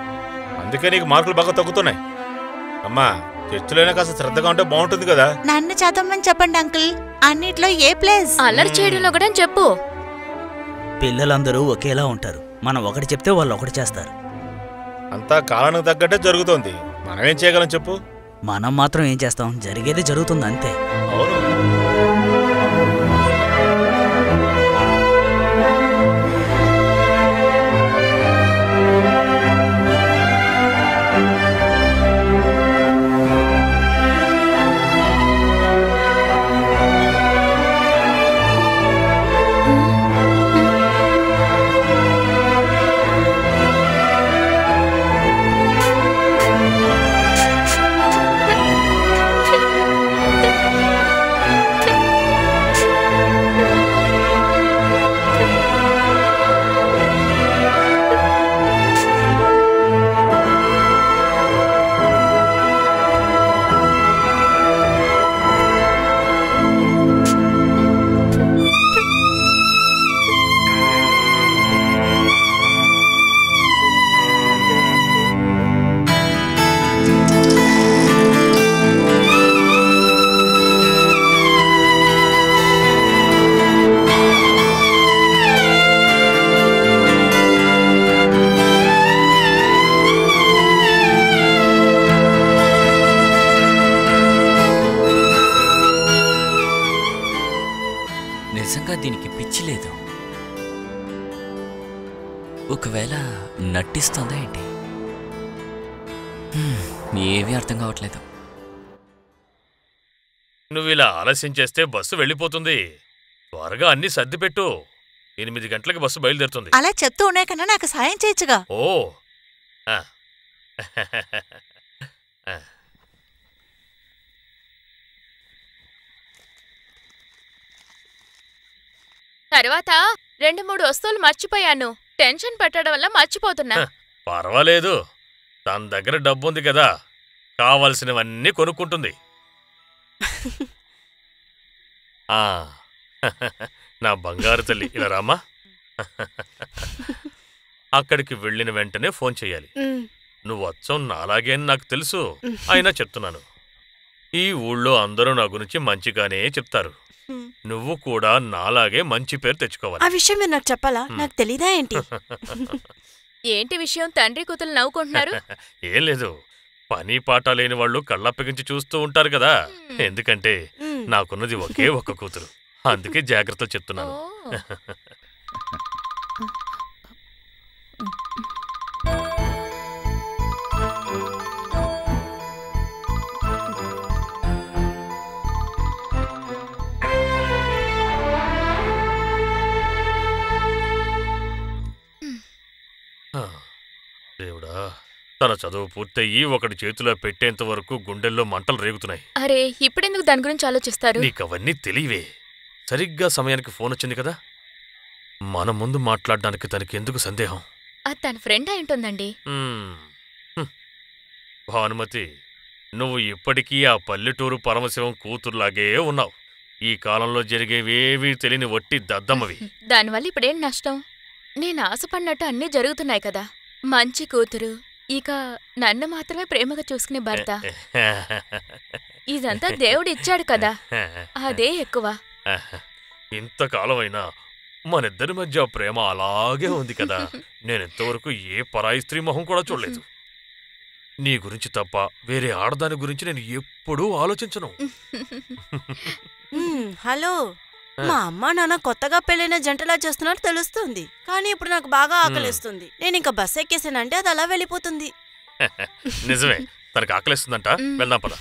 అందుకే నీకు మార్కులు బాగా తగ్గుతున్నాయి. అమ్మా, చర్చిలోనే కాస్త శ్రద్ధగా ఉంటే బాగుంటుంది కదా. నన్ను చదవమని చెప్పండి అంకుల్, అన్నిట్లో A+. అల్లరి చేయడంలో కూడా చెప్పు. పిల్లలందరూ ఒకేలా ఉంటారు. మనం ఒకటి చెప్తే వాళ్ళు ఒకటి చేస్తారు. అంతా కాలానికి తగ్గట్టే జరుగుతోంది. మనమేం చేయగలం చెప్పు? మనం మాత్రం ఏం చేస్తాం, జరిగేది జరుగుతుంది అంతే. అవును. నిజంగా దీనికి పిచ్చి లేదు. ఒకవేళ నటిస్తుందా ఏంటి? ఏమీ అర్థం కావట్లేదు. నువ్వు ఇలా ఆలస్యం చేస్తే బస్సు వెళ్ళిపోతుంది. త్వరగా అన్ని సర్దిపెట్టు. 8 గంటలకు బస్సు బయలుదేరుతుంది. అలా చెప్తూ ఉన్నా కన్నా నాకు సాయం చేయొచ్చుగా. ఓ తర్వాత 2-3 వస్తువులు మర్చిపోయాను. టెన్షన్ పెట్టడం వల్ల మర్చిపోతున్నా. పర్వాలేదు, తన దగ్గర డబ్బుంది కదా, కావలసినవన్నీ కొనుక్కుంటుంది. ఆ, నా బంగారు తల్లి ఇలా రామా. అక్కడికి వెళ్ళిన వెంటనే ఫోన్ చెయ్యాలి. నువ్వు అచ్చం నాలాగే అని నాకు తెలుసు, అయినా చెప్తున్నాను. ఈ ఊళ్ళో అందరూ నా గురించి మంచిగానే చెప్తారు. నువ్వు కూడా నాలాగే మంచి పేరు తెచ్చుకోవాలి. ఆ విషయం మీరు నాకు చెప్పాలా? నాకు తెలీదా ఏంటి? ఏంటి విషయం? తండ్రి కూతురు నవ్వుకుంటున్నారు. ఏం లేదు, పని పాట లేని వాళ్ళు కళ్ళప్పగించి చూస్తూ ఉంటారు కదా. ఎందుకంటే నాకున్నది ఒకే ఒక్క కూతురు, అందుకే జాగ్రత్తలు చెప్తున్నాను. దేవుడా, తన చదువు పూర్తయ్యి ఒకటి చేతిలో పెట్టేంత వరకు గుండెల్లో మంటలు రేగుతున్నాయి. అరే, ఇప్పుడెందుకు దాని గురించి ఆలోచిస్తారు? నీకవన్నీ తెలియవే. సరిగ్గా సమయానికి ఫోన్ వచ్చింది కదా. మన ముందు మాట్లాడడానికి తనకి ఎందుకు సందేహం? అది తన ఫ్రెండ్ అయి ఉంటుందండి. భానుమతి, నువ్వు ఇప్పటికీ ఆ పల్లెటూరు పరమశివం కూతురులాగే ఉన్నావు. ఈ కాలంలో జరిగేవేవీ తెలియని వట్టి దద్దమ్మవి. దానివల్ల ఇప్పుడేం నష్టం? నేను ఆశపడినట్టు అన్నీ జరుగుతున్నాయి కదా. మంచి కూతురు, ఇక నన్ను మాత్రమే ప్రేమగా చూసుకునే భర్త. ఇదంతా దేవుడు ఇచ్చాడు కదా, అదే ఎక్కువ. ఇంతకాలమైనా మనిద్దరి మధ్య ప్రేమ అలాగే ఉంది కదా. నేనెంతవరకు ఏ పరాయి స్త్రీ మొహం కూడా చూడలేదు. నీ గురించి తప్ప వేరే ఆడదాని గురించి నేను ఎప్పుడూ ఆలోచించను. హలో, మా అమ్మ నాన్న కొత్తగా పెళ్ళైన జంటలా చేస్తున్నట్టు తెలుస్తుంది, కానీ ఇప్పుడు నాకు బాగా ఆకలిస్తుంది. నేను ఇంకా బస్ ఎక్కేసానంటే అది అలా వెళ్ళిపోతుంది. నిజమే, తనకు ఆకలిస్తుందంట. వెళ్దాం పద.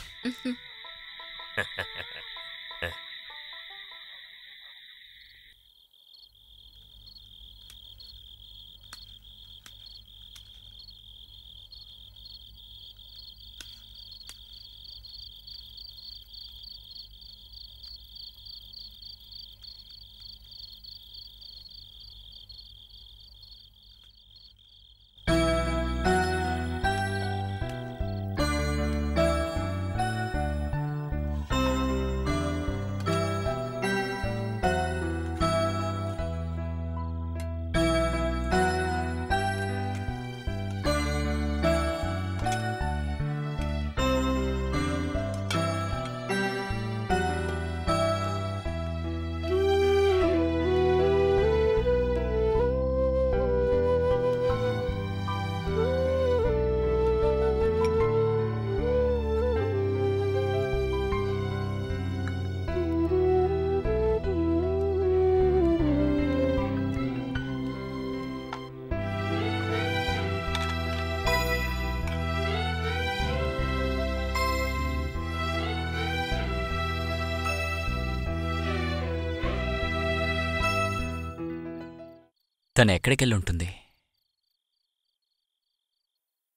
తను ఎక్కడికెళ్ళి ఉంటుంది?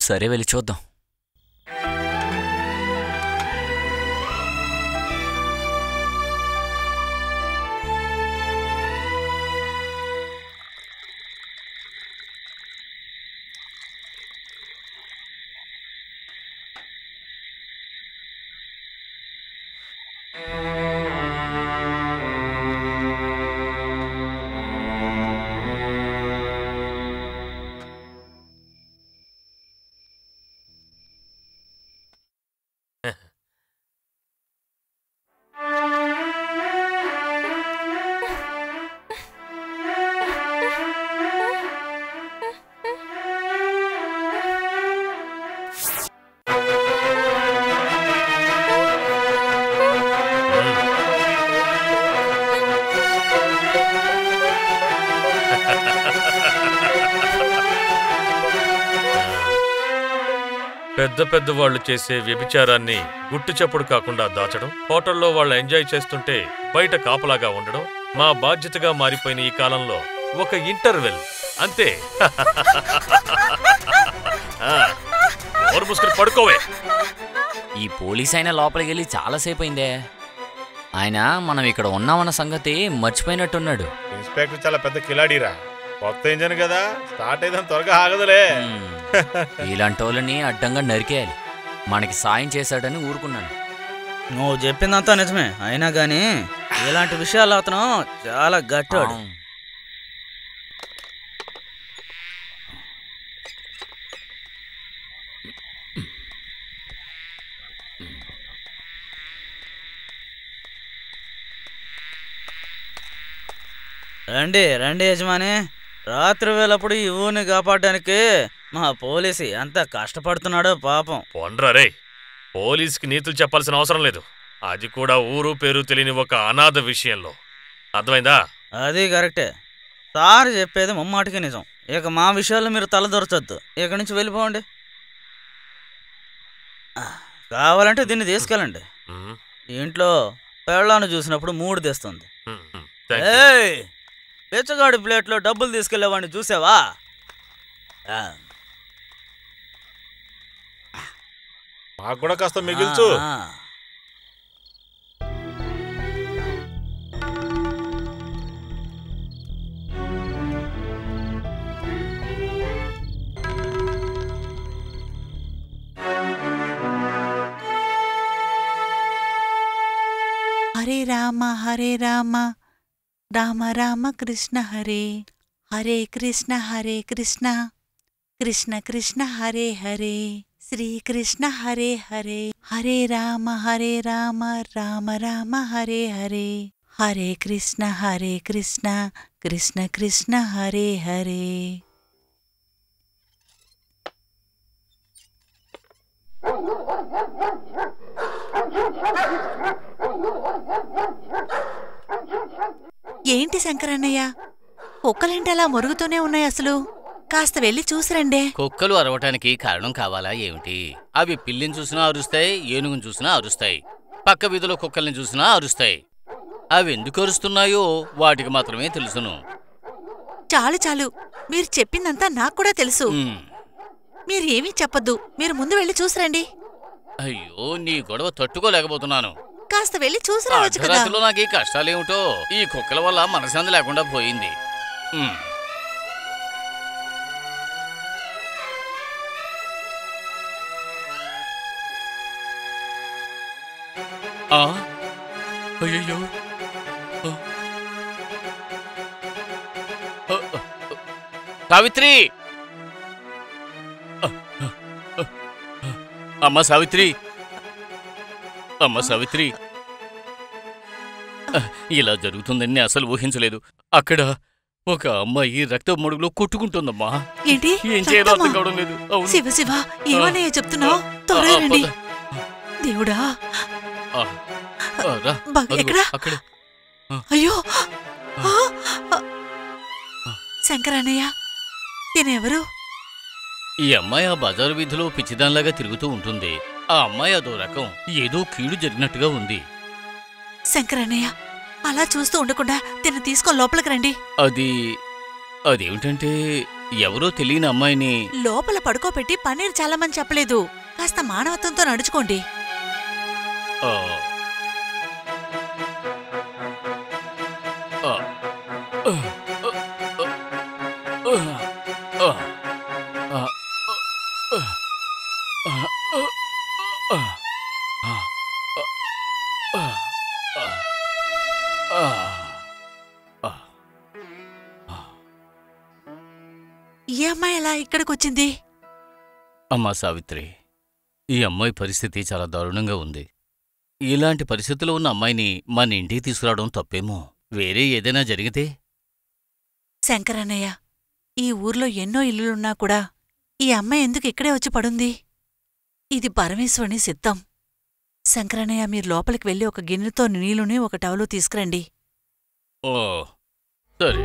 సరే, వెళ్ళి చూద్దాం. పెద్ద పెద్ద వాళ్ళు చేసే వ్యభిచారాన్ని గుట్టు చప్పుడు కాకుండా దాచడం, హోటల్లో వాళ్ళు ఎంజాయ్ చేస్తుంటే బయట కాపలాగా ఉండడం మా బాధ్యతగా మారిపోయిన ఈ కాలంలో ఒక ఇంటర్వెల్ అంతే. పడుకోవే. ఈ పోలీస్ అయినా లోపలికి వెళ్ళి చాలాసేపు అయిందే. ఆయన మనం ఇక్కడ ఉన్నామన్న సంగతి మర్చిపోయినట్టున్నాడు. ఇన్స్పెక్టర్ చాలా పెద్ద కిలాడీరా. కొత్త ఇంజన్ కదా, స్టార్ట్ అయితే త్వరగా ఆగదులే. ఇలాంటి వాళ్ళని అడ్డంగా నరికేయాలి. మనకి సాయం చేశాడని ఊరుకున్నాను. నువ్వు చెప్పిందంతా నిజమే, అయినా గాని ఇలాంటి విషయాలు అతను చాలా గట్టాడు. రండి రండి యజమాని, రాత్రి వేళప్పుడు ఈ ఊరిని కాపాడడానికి మా పోలీసు ఎంత కష్టపడుతున్నాడో పాపం. పొండ్రా రే, పోలీస్కి నీతులు చెప్పాల్సిన అవసరం లేదు, అది కూడా ఊరు పేరు తెలియని ఒక అనాథ విషయంలో. అర్థమైందా? అది కరెక్టే, సార్ చెప్పేది ముమ్మాటికి నిజం. ఇక మా విషయాల్లో మీరు తలదొరచొద్దు, ఇక్కడి నుంచి వెళ్ళిపోండి. కావాలంటే దీన్ని తీసుకెళ్ళండి. ఇంట్లో పెళ్ళాన్ని చూసినప్పుడు మూడు తెస్తుంది. ఏయ్, బెచ్చగాడి ప్లేట్లో డబ్బులు తీసుకెళ్లేవాడిని చూసావా? మాకు కూడా కాస్త మిగిల్చు. హరే రామ రామ రామ కృష్ణ హరే, హరే కృష్ణ కృష్ణ కృష్ణ హరే హరే, శ్రీకృష్ణ హరే హరే, హరే రామ రామ రామ హరే హరే, హరే కృష్ణ కృష్ణ కృష్ణ హరే హరే. ఏంటి శంకరన్నయ్య, కుక్కలేంటి అలా మొరుగుతూనే ఉన్నాయి? అసలు కాస్త వెళ్ళి చూసిరండే. కుక్కలు అరవటానికి కారణం కావాలా ఏమిటి? అవి పిల్లిని చూసినా అరుస్తాయి, ఏనుగుని చూసినా అరుస్తాయి, పక్క వీధిలో కుక్కల్ని చూసినా అరుస్తాయి. అవి ఎందుకు అరుస్తున్నాయో వాటికి మాత్రమే తెలుసును. చాలు చాలు, మీరు చెప్పిందంతా నాకు కూడా తెలుసు. మీరు ఏమీ చెప్పొద్దు, మీరు ముందు వెళ్ళి చూసిరండి. అయ్యో, నీ గొడవ తట్టుకోలేకపోతున్నాను. కాస్త వెళ్ళి చూసి రావచ్చు కదా. రాత్రిలో నాకు ఈ కష్టాలేమిటో, ఈ కుక్కల వల్ల మనశ్శాంతి లేకుండా పోయింది. అయ్యో, సావిత్రి, అమ్మ సావిత్రి, అమ్మ సావిత్రి, ఇలా జరుగుతుందని అసలు ఊహించలేదు. అక్కడ ఒక అమ్మాయి రక్త మడుగులో కొట్టుకుంటుందమ్మా. ఏంటి? ఏం చేయాలో అర్థం కావడం లేదు. శివ శివ, ఏమన్నా చెప్తున్నావు? త్వరగా రండి. దేవుడా, అక్కడే. అయ్యో శంకరన్నయ్య, తినెవరు? ఈ అమ్మాయి ఆ బజారు వీధిలో పిచ్చిదాన్లాగా తిరుగుతూ ఉంటుంది. ఆ అమ్మాయి అదో రకం, ఏదో కీడు జరిగినట్టుగా ఉంది. శంకరన్నయ్య, అలా చూస్తూ ఉండకుండా తిన్న తీసుకొని లోపలికి రండి. అదేమిటంటే ఎవరో తెలియని అమ్మాయిని లోపల పడుకోబెట్టి పన్నీరు చల్లమని చెప్పలేదు. కాస్త మానవత్వంతో నడుచుకోండి. ఈ అమ్మాయి ఎలా ఇక్కడికొచ్చింది? అమ్మా సావిత్రి, ఈ అమ్మాయి పరిస్థితి చాలా దారుణంగా ఉంది. ఇలాంటి పరిస్థితిలో ఉన్న అమ్మాయిని మన ఇంటికి తీసుకురావడం తప్పేమో. వేరే ఏదైనా జరిగితే? శంకరన్నయ్య, ఈ ఊర్లో ఎన్నో ఇల్లులున్నా కూడా ఈ అమ్మాయి ఎందుకు ఇక్కడే వచ్చి పడుంది? ఇది పరమేశ్వరుని సిద్ధం. శంకరన్నయ్య, మీరు లోపలికి వెళ్ళి ఒక గిన్నెతో నీళ్లుని ఒక టవలు తీసుకురండి. ఓ సరే.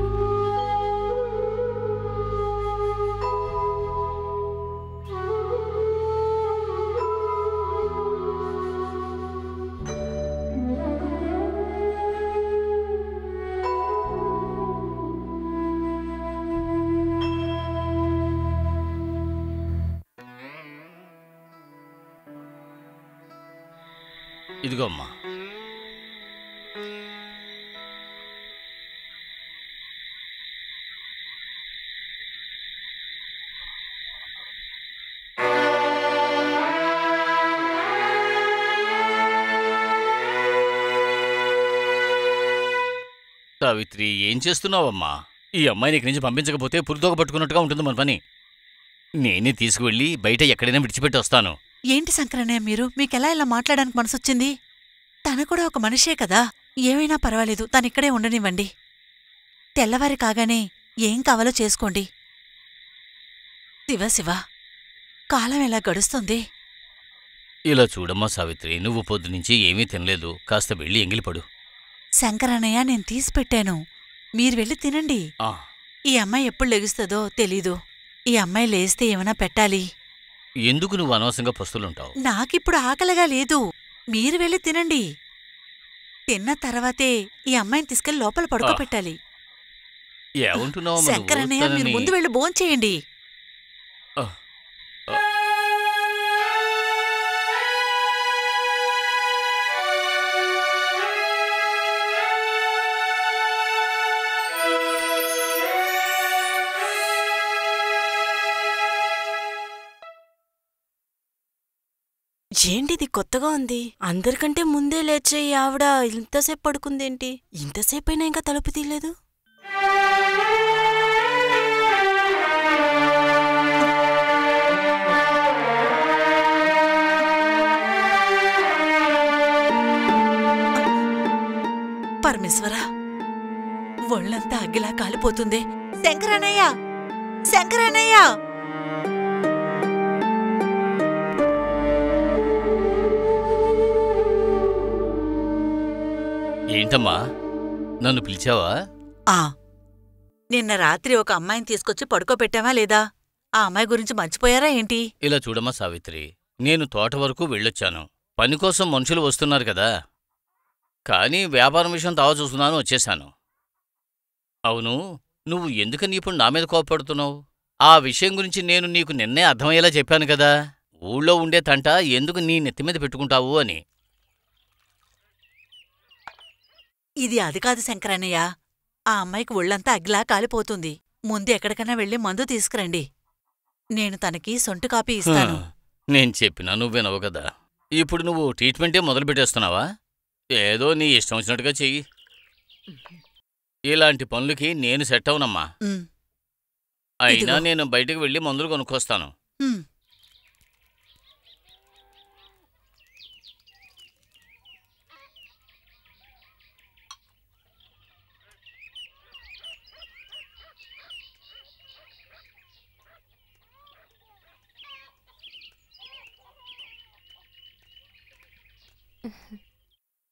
ఇదిగో అమ్మా. సావిత్రి, ఏం చేస్తున్నావమ్మా? ఈ అమ్మాయిని ఇక్కడి నుంచి పంపించకపోతే పురితోక పట్టుకున్నట్టుగా ఉంటుంది మన పని. నేనే తీసుకువెళ్ళి బయట ఎక్కడైనా విడిచిపెట్టి వస్తాను. ఏంటి శంకరన్నయ్య మీరు? మీకెలా ఇలా మాట్లాడడానికి మనసొచ్చింది? తను కూడా ఒక మనిషే కదా. ఏమైనా పర్వాలేదు, తనిక్కడే ఉండనివ్వండి. తెల్లవారి కాగానే ఏం కావాలో చేసుకోండి. శివ శివ, కాలం ఎలా గడుస్తుంది? ఇలా చూడమ్మా సావిత్రి, నువ్వు పొద్దునుంచి ఏమీ తినలేదు. కాస్త వెళ్ళి ఎంగిలిపడు. శంకరన్నయ్య, నేను తీసిపెట్టాను. మీరు వెళ్ళి తినండి. ఈ అమ్మాయి ఎప్పుడు లెగుస్తుందో తెలీదు. ఈ అమ్మాయి లేస్తే ఏమైనా పెట్టాలి. ఎందుకు నువ్వు అనవసరంగా పస్తులుంటావు? నాకిప్పుడు ఆకలిగా లేదు. మీరు వెళ్ళి తినండి. తిన్న తర్వాతే ఈ అమ్మాయిని తీసుకెళ్లి లోపల పడుకోబెట్టాలి. ఏమంటున్నావు? శంకరన్నయ్య, మీరు ముందు వెళ్ళి భోంచేయండి. ఏంటిది కొత్తగా ఉంది? అందరికంటే ముందే లేచే ఈ ఆవిడ ఇంతసేపు పడుకుందేంటి? ఇంతసేపైనా ఇంకా తలుపు తీయలేదు. పరమేశ్వరా, ఒళ్ళంతా అగ్గిలా కాలిపోతుంది. శంకరన్నయ్య, శంకరన్నయ్య! ఏంటమ్మా, నన్ను పిలిచావా? నిన్న రాత్రి ఒక అమ్మాయిని తీసుకొచ్చి పడుకోబెట్టావా లేదా? ఆ అమ్మాయి గురించి మర్చిపోయారా ఏంటి? ఇలా చూడమ్మా సావిత్రి, నేను తోట వరకు వెళ్ళొచ్చాను. పని కోసం మనుషులు వస్తున్నారు కదా, కానీ వ్యాపారం విషయం తావ చూస్తున్నాను, వచ్చేశాను. అవును, నువ్వు ఎందుకని ఇప్పుడు నా మీద కోపపడుతున్నావు? ఆ విషయం గురించి నేను నీకు నిన్నే అర్థమయ్యేలా చెప్పాను కదా. ఊళ్ళో ఉండే తంట ఎందుకు నీ నెత్తిమీద పెట్టుకుంటావు అని. ఇది అది కాదు శంకరన్నయ్య. ఆ అమ్మాయికి ఒళ్ళంతా అగ్గిలా కాలిపోతుంది. ముందు ఎక్కడికైనా వెళ్ళి మందు తీసుకురండి. నేను తనకి సొంటు కాపీ ఇస్తాను. నేను చెప్పినా నువ్వేనవు కదా. ఇప్పుడు నువ్వు ట్రీట్మెంటే మొదలుపెట్టేస్తున్నావా? ఏదో నీ ఇష్టం వచ్చినట్టుగా చెయ్యి. ఇలాంటి పనులకి నేను సెట్ అవునమ్మా. అయినా నేను బయటకు వెళ్ళి మందులు కొనుక్కొస్తాను.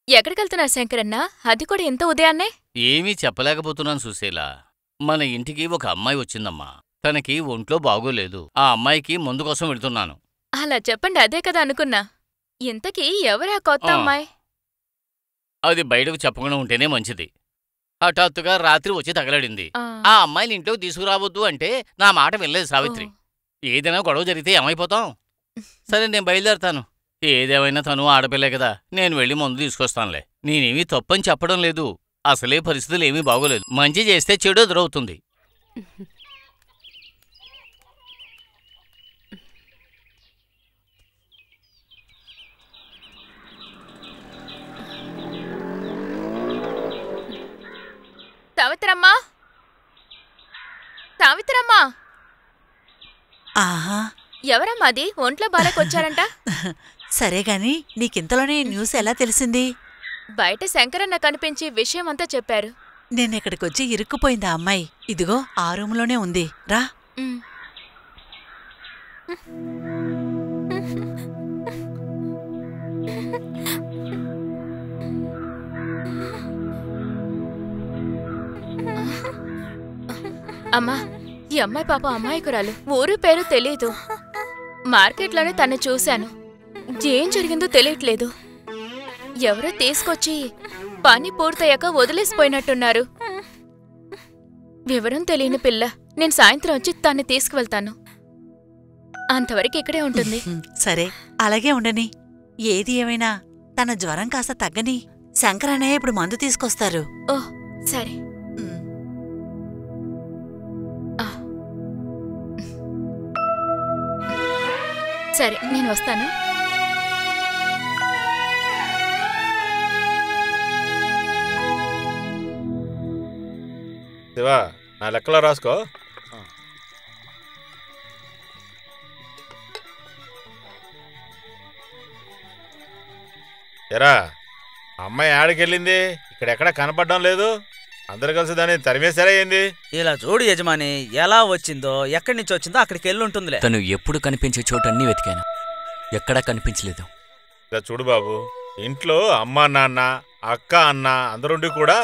ఎక్కడికెళ్తున్నారు శంకరన్న? అది కూడా ఇంత ఉదయాన్నే? ఏమీ చెప్పలేకపోతున్నాను సుశీలా. మన ఇంటికి ఒక అమ్మాయి వచ్చిందమ్మా. తనకి ఒంట్లో బాగోలేదు. ఆ అమ్మాయికి మందు కోసం వెళ్తున్నాను. అలా చెప్పండి, అదే కదా అనుకున్నా. ఇంతకీ ఎవరా కొత్త అమ్మాయి? అది బయటకు చెప్పకుండా ఉంటేనే మంచిది. హఠాత్తుగా రాత్రి వచ్చి తగలడింది. ఆ అమ్మాయిని ఇంట్లోకి తీసుకురావద్దు అంటే నా మాట వినలేదు సావిత్రి. ఏదైనా గొడవ జరిగితే ఏమైపోతాం? సరే, నేను బయలుదేరతాను. ఏదేమైనా తను ఆడపిల్లే కదా, నేను వెళ్ళి మందు తీసుకొస్తానులే. నేనేమీ తప్పని చెప్పడం లేదు. అసలే పరిస్థితులు ఏమీ బాగోలేదు. మంచి చేస్తే చెడు ఎదురవుతుంది. సావిత్రమ్మా, సావిత్రమ్మా! ఆహా, ఎవరమ్మాది? ఒంట్లో బాలేకొచ్చారంట. సరేగాని నీకింతలోనే న్యూస్ ఎలా తెలిసింది? బయట శంకరన్న కనిపించి విషయమంతా చెప్పారు. నేనెక్కడికొచ్చి ఇరుక్కుపోయిందా అమ్మాయి? ఇదిగో ఆ రూములోనే ఉంది, రా. అమ్మా, ఈ అమ్మాయి పాప అమ్మాయికురాలు. ఊరు పేరు తెలీదు. మార్కెట్లోనే తను చూశాను. ఏం జరిగిందో తెలియట్లేదు. ఎవరో తీసుకొచ్చి పని పూర్తయ్యాక వదిలేసిపోయినట్టున్నారు. వివరం తెలియని పిల్ల. నేను సాయంత్రం వచ్చి తన్ని తీసుకువెళ్తాను. అంతవరకు ఇక్కడే ఉంటుంది. సరే, అలాగే ఉండని. ఏది ఏమైనా తన జ్వరం కాస్త తగ్గని. శంకరన్నయ్య ఇప్పుడు మందు తీసుకొస్తారు. ఓహ్, సరే. సరే, నేను వస్తాను. శివా నా లెక్కలో రాసుకో. ఎరా అమ్మాయి ఆడికెళ్ళింది, ఇక్కడెక్కడ కనపడడం లేదు. అందరు కలిసి దాన్ని తరిమేశారా ఏంది? ఇలా చూడు యజమాని, ఎలా వచ్చిందో ఎక్కడి నుంచి వచ్చిందో అక్కడికి వెళ్ళుంటుందిలే. తను ఎప్పుడు కనిపించే చోటన్నీ వెతికాను, ఎక్కడా కనిపించలేదు. ఇలా చూడు బాబు, ఇంట్లో అమ్మ నాన్న అక్క అన్న అందరుండి కూడా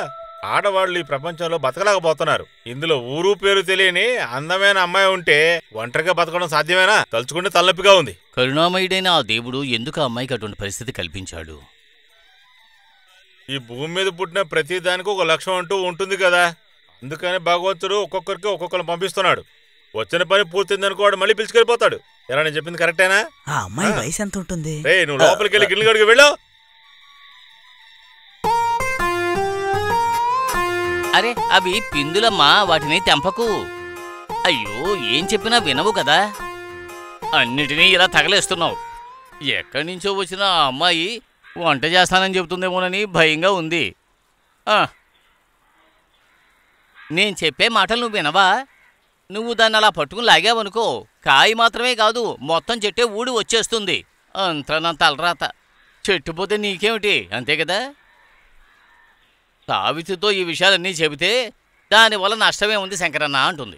ఆడవాళ్ళు ఈ ప్రపంచంలో బతకలేకపోతున్నారు. ఇందులో ఊరు పేరు తెలియని అందమైన అమ్మాయి ఉంటే ఒంటరిగా బతకడం సాధ్యమేనా? తలుచుకుంటే తలనొప్పిగా ఉంది. కరుణామయుడైన ఆ దేవుడు ఎందుకు ఆ అమ్మాయికి అటువంటి పరిస్థితి కల్పించాడు? ఈ భూమి మీద పుట్టిన ప్రతి దానికి ఒక లక్ష్యం అంటూ ఉంటుంది కదా. అందుకని భగవంతుడు ఒక్కొక్కరికి ఒక్కొక్కరిని పంపిస్తున్నాడు. వచ్చిన పని పూర్తిందనుకో వాడు మళ్ళీ పిలుచుకెళ్ళిపోతాడు. ఎలా నేను చెప్పింది కరెక్టేనా? ఆ అమ్మాయి వయసు ఎంత ఉంటుంది? రే నువ్వు లోపలికి వెళ్ళి గిన్నెలు గడికి వెళ్ళు. అరే అవి పిందులమ్మా, వాటిని తెంపకు. అయ్యో ఏం చెప్పినా వినవు కదా, అన్నిటినీ ఇలా తగలేస్తున్నావు. ఎక్కడి నుంచో వచ్చిన ఆ అమ్మాయి వంట చేస్తానని చెబుతుందేమోనని భయంగా ఉంది. నేను చెప్పే మాటలు నువ్వు వినవా? నువ్వు దాన్ని అలా పట్టుకుని లాగావనుకో, కాయ మాత్రమే కాదు మొత్తం చెట్టే ఊడి వచ్చేస్తుంది. అంతా నా తలరాత. చెట్టుపోతే నీకేమిటి, అంతే కదా. సావిత్రితో ఈ విషయాలన్నీ చెబితే దానివల్ల నష్టమే ఉంది శంకరన్న అంటుంది.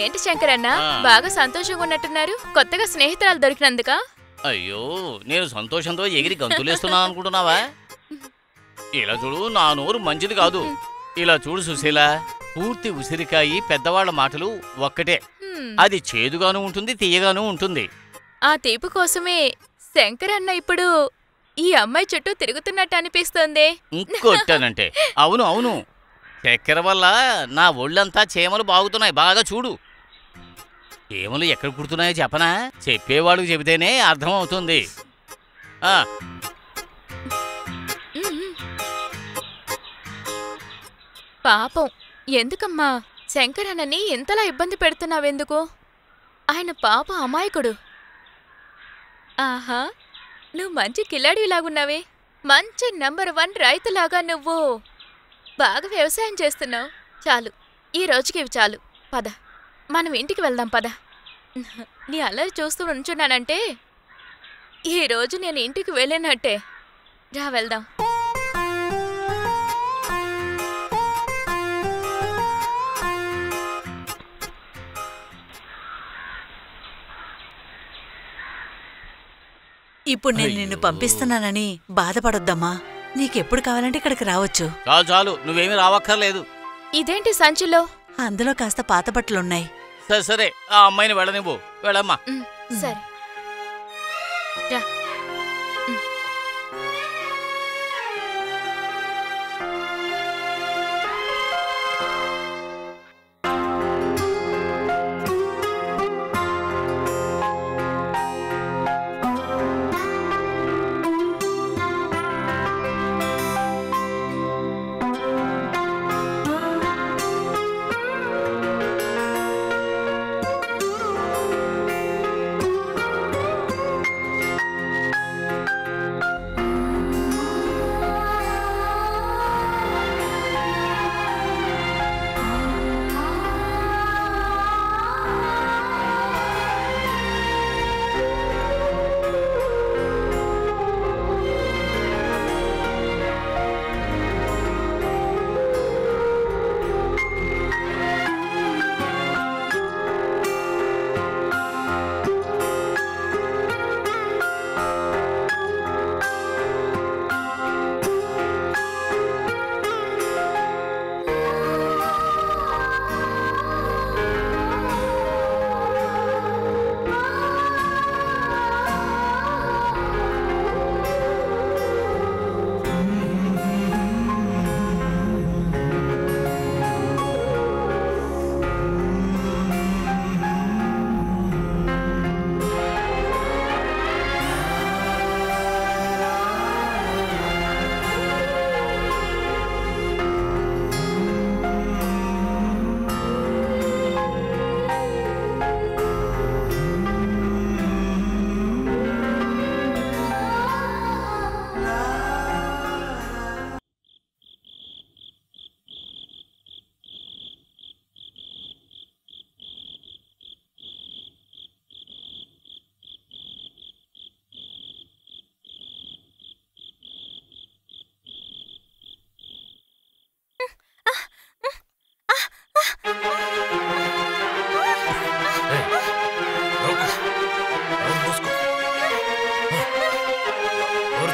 ఏంటి శంకరన్న, బాగా సంతోషంగా ఉన్నట్టున్నారు? కొత్తగా స్నేహితురాలు దొరికినందుక? అయ్యో నేను సంతోషంతో ఎగిరి గంతులేస్తున్నాను అనుకుంటున్నావా? ఇలా చూడు, నా నోరు మంచిది కాదు. ఇలా చూడు సుశీల, పూర్తి ఉసిరికాయి పెద్దవాళ్ల మాటలు ఒక్కటే. అది చేదుగాను ఉంటుంది, తీయగాను ఉంటుంది. ఆ తీపి కోసమే శంకరన్న ఇప్పుడు ఈ అమ్మాయి చుట్టూ తిరుగుతున్నట్టు అనిపిస్తోంది. ఇంకొట్టానంటే అవును అవును, చక్కెర వల్ల నా ఒళ్ళంతా చీమలు బాగుతున్నాయి. బాగా చూడు, చీమలు ఎక్కడ కుడుతున్నాయో చెప్పనా? చెప్పేవాళ్ళకి చెబితేనే అర్థమవుతుంది. పాపం, ఎందుకమ్మా శంకరన్నని ఎంతలా ఇబ్బంది పెడుతున్నావెందుకు? ఆయన పాప అమాయకుడు. ఆహా, నువ్వు మంచి కిలాడిలాగున్నావే. మంచి నంబర్ 1 రైతులాగా నువ్వు బాగా వ్యవసాయం చేస్తున్నావు. చాలు, ఈ రోజుకి ఇవి చాలు. పద, మనం ఇంటికి వెళ్దాం పద. నీ అల్లరి చూస్తూ ఉంచున్నానంటే ఈరోజు నేను ఇంటికి వెళ్ళినట్టే. రా వెళ్దాం. ఇప్పుడు నేను నిన్ను పంపిస్తున్నానని బాధపడొద్దమ్మా. నీకెప్పుడు కావాలంటే ఇక్కడికి రావచ్చు. చాలు చాలు, నువ్వేమీ రావక్కర్లేదు. ఇదేంటి సంచిలో? అందులో కాస్త పాత బట్టలున్నాయి. సరే సరే, ఆ అమ్మాయిని వెళ్ళనివ్వు. వెళ్ళమ్మా. సరే రా.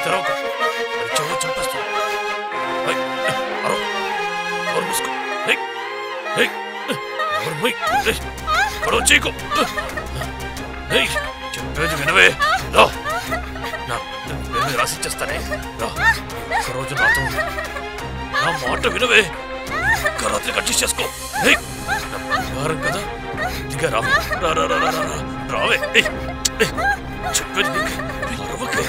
తెరవకు. అరిచావో చంపేస్తాను. చెప్పేది వినవే. రాసిచ్చేస్తానే. ఒకరోజు నాతో నా మాట వినవే. ఒక్క రాత్రికి అడ్జస్ట్ చేసుకో. వారం కదా దిగా రావే. చెప్పేది అరవకే.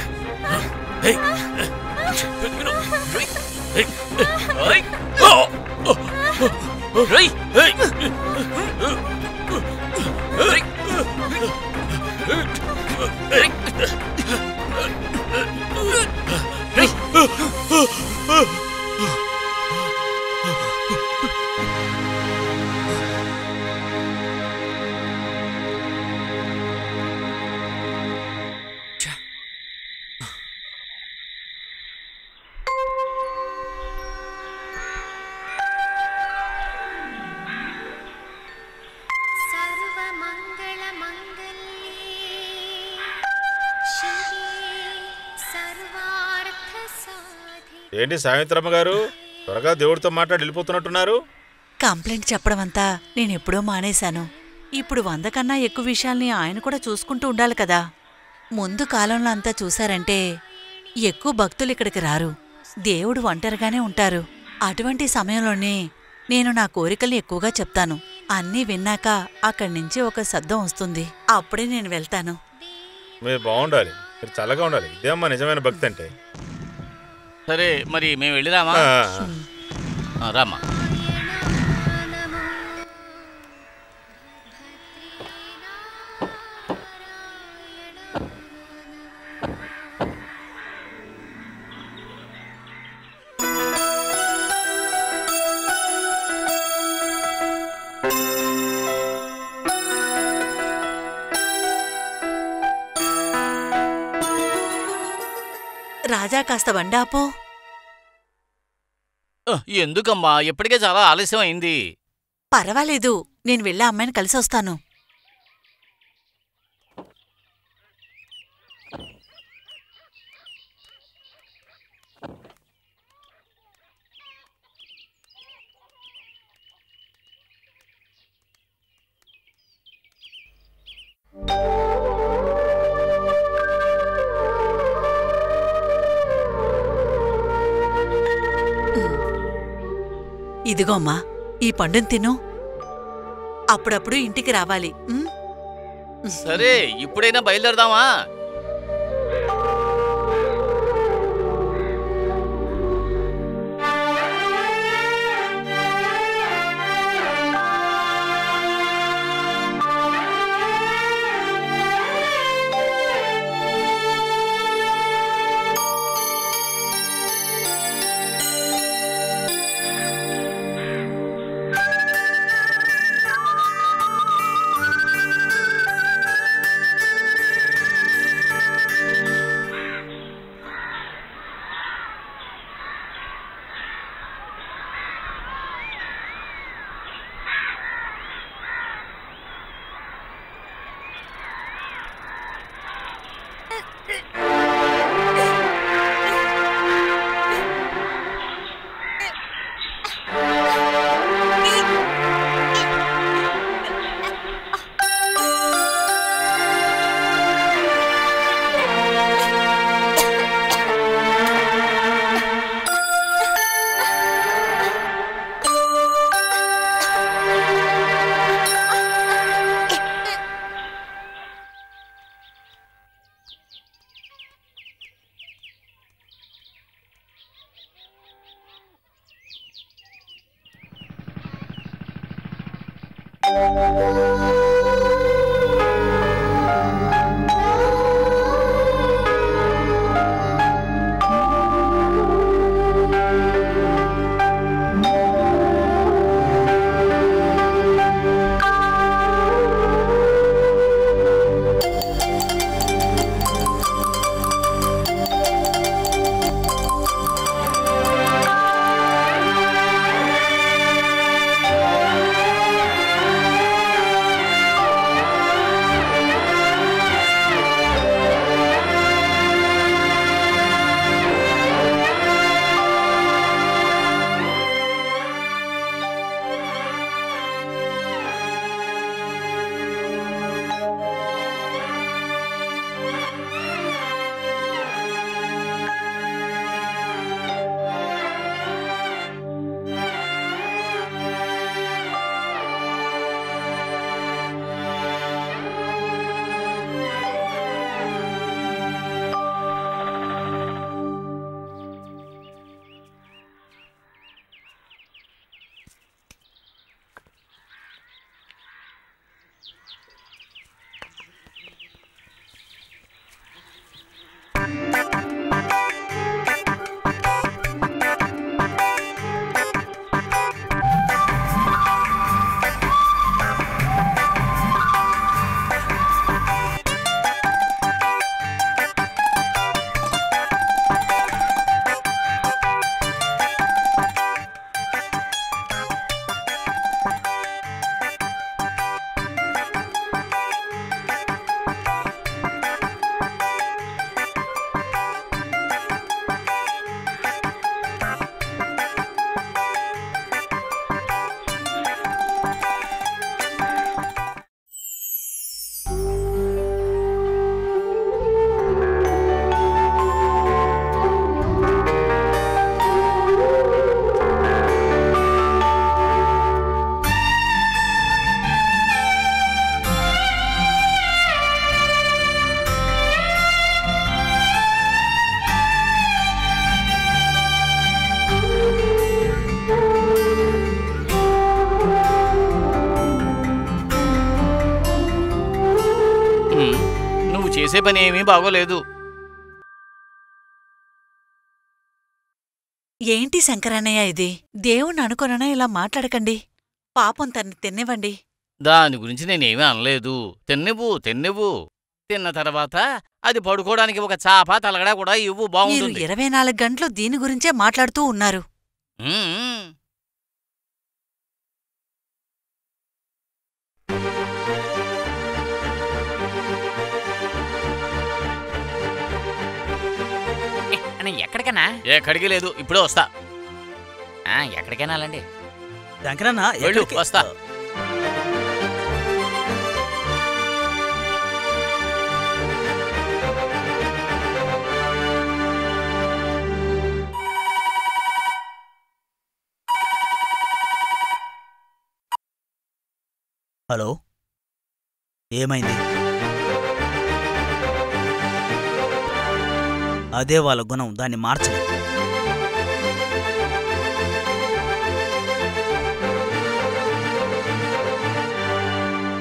చెప్పేది విను. ఏంటి సావిత్రమ్మ గారు త్వరగా దేవుడితో మాట్లాడి వెళ్ళిపోతున్నట్టున్నారు? కంప్లైంట్ చెప్పడమంతా నేనెప్పుడో మానేశాను. ఇప్పుడు 100 కన్నా ఎక్కువ విషయాల్ని ఆయన కూడా చూసుకుంటూ ఉండాలి కదా. ముందు కాలంలో అంతా చూశారంటే ఎక్కువ భక్తులు ఇక్కడికి రారు. దేవుడు ఒంటరిగానే ఉంటారు. అటువంటి సమయంలోనే నేను నా కోరికల్ని ఎక్కువగా చెప్తాను. అన్నీ విన్నాక అక్కడి నుంచి ఒక శబ్దం వస్తుంది. అప్పుడే నేను వెళ్తాను. మీరు బాగుండాలి, మీరు చల్లగా ఉండాలి. ఇదే అమ్మా నిజమైన భక్తి అంటే. సరే మరి మేము వెళ్ళిరామా? రామా. రాజా కాస్త బండాపో. ఎందుకమ్మా? ఇప్పటికే చాలా ఆలస్యం అయింది. పర్వాలేదు, నేను వెళ్ళి అమ్మాయిని కలిసి వస్తాను. ఇదిగోమ్మా, ఈ పండుని తిను. అప్పుడప్పుడు ఇంటికి రావాలి. సరే, ఇప్పుడైనా బయలుదేరదామా? నువ్వు చేసే పని ఏమీ బాగోలేదు. ఏంటి శంకరన్నయ్య ఇది? దేవుణ్ణి అనుకోనైనా ఇలా మాట్లాడకండి. పాపం తన్ని తిన్నివ్వండి. దాని గురించి నేనేమీ అనలేదు. తిన్నెవ్వు. తిన్న తర్వాత అది పడుకోవడానికి ఒక చాప తలగడా కూడా ఇవ్వు, మీరు బాగుంటుంది. 24 గంటలు దీని గురించే మాట్లాడుతూ ఉన్నారు. మ్మ్. ఎక్కడికైనా ఎక్కడికి లేదు, ఇప్పుడే వస్తా. ఎక్కడికైనా అలాండి. శంకరన్న వెళ్ళు, ఎక్కడికి? వస్తా. హలో, ఏమైంది? అదే వాళ్ళ గుణం, దాన్ని మార్చలేదు.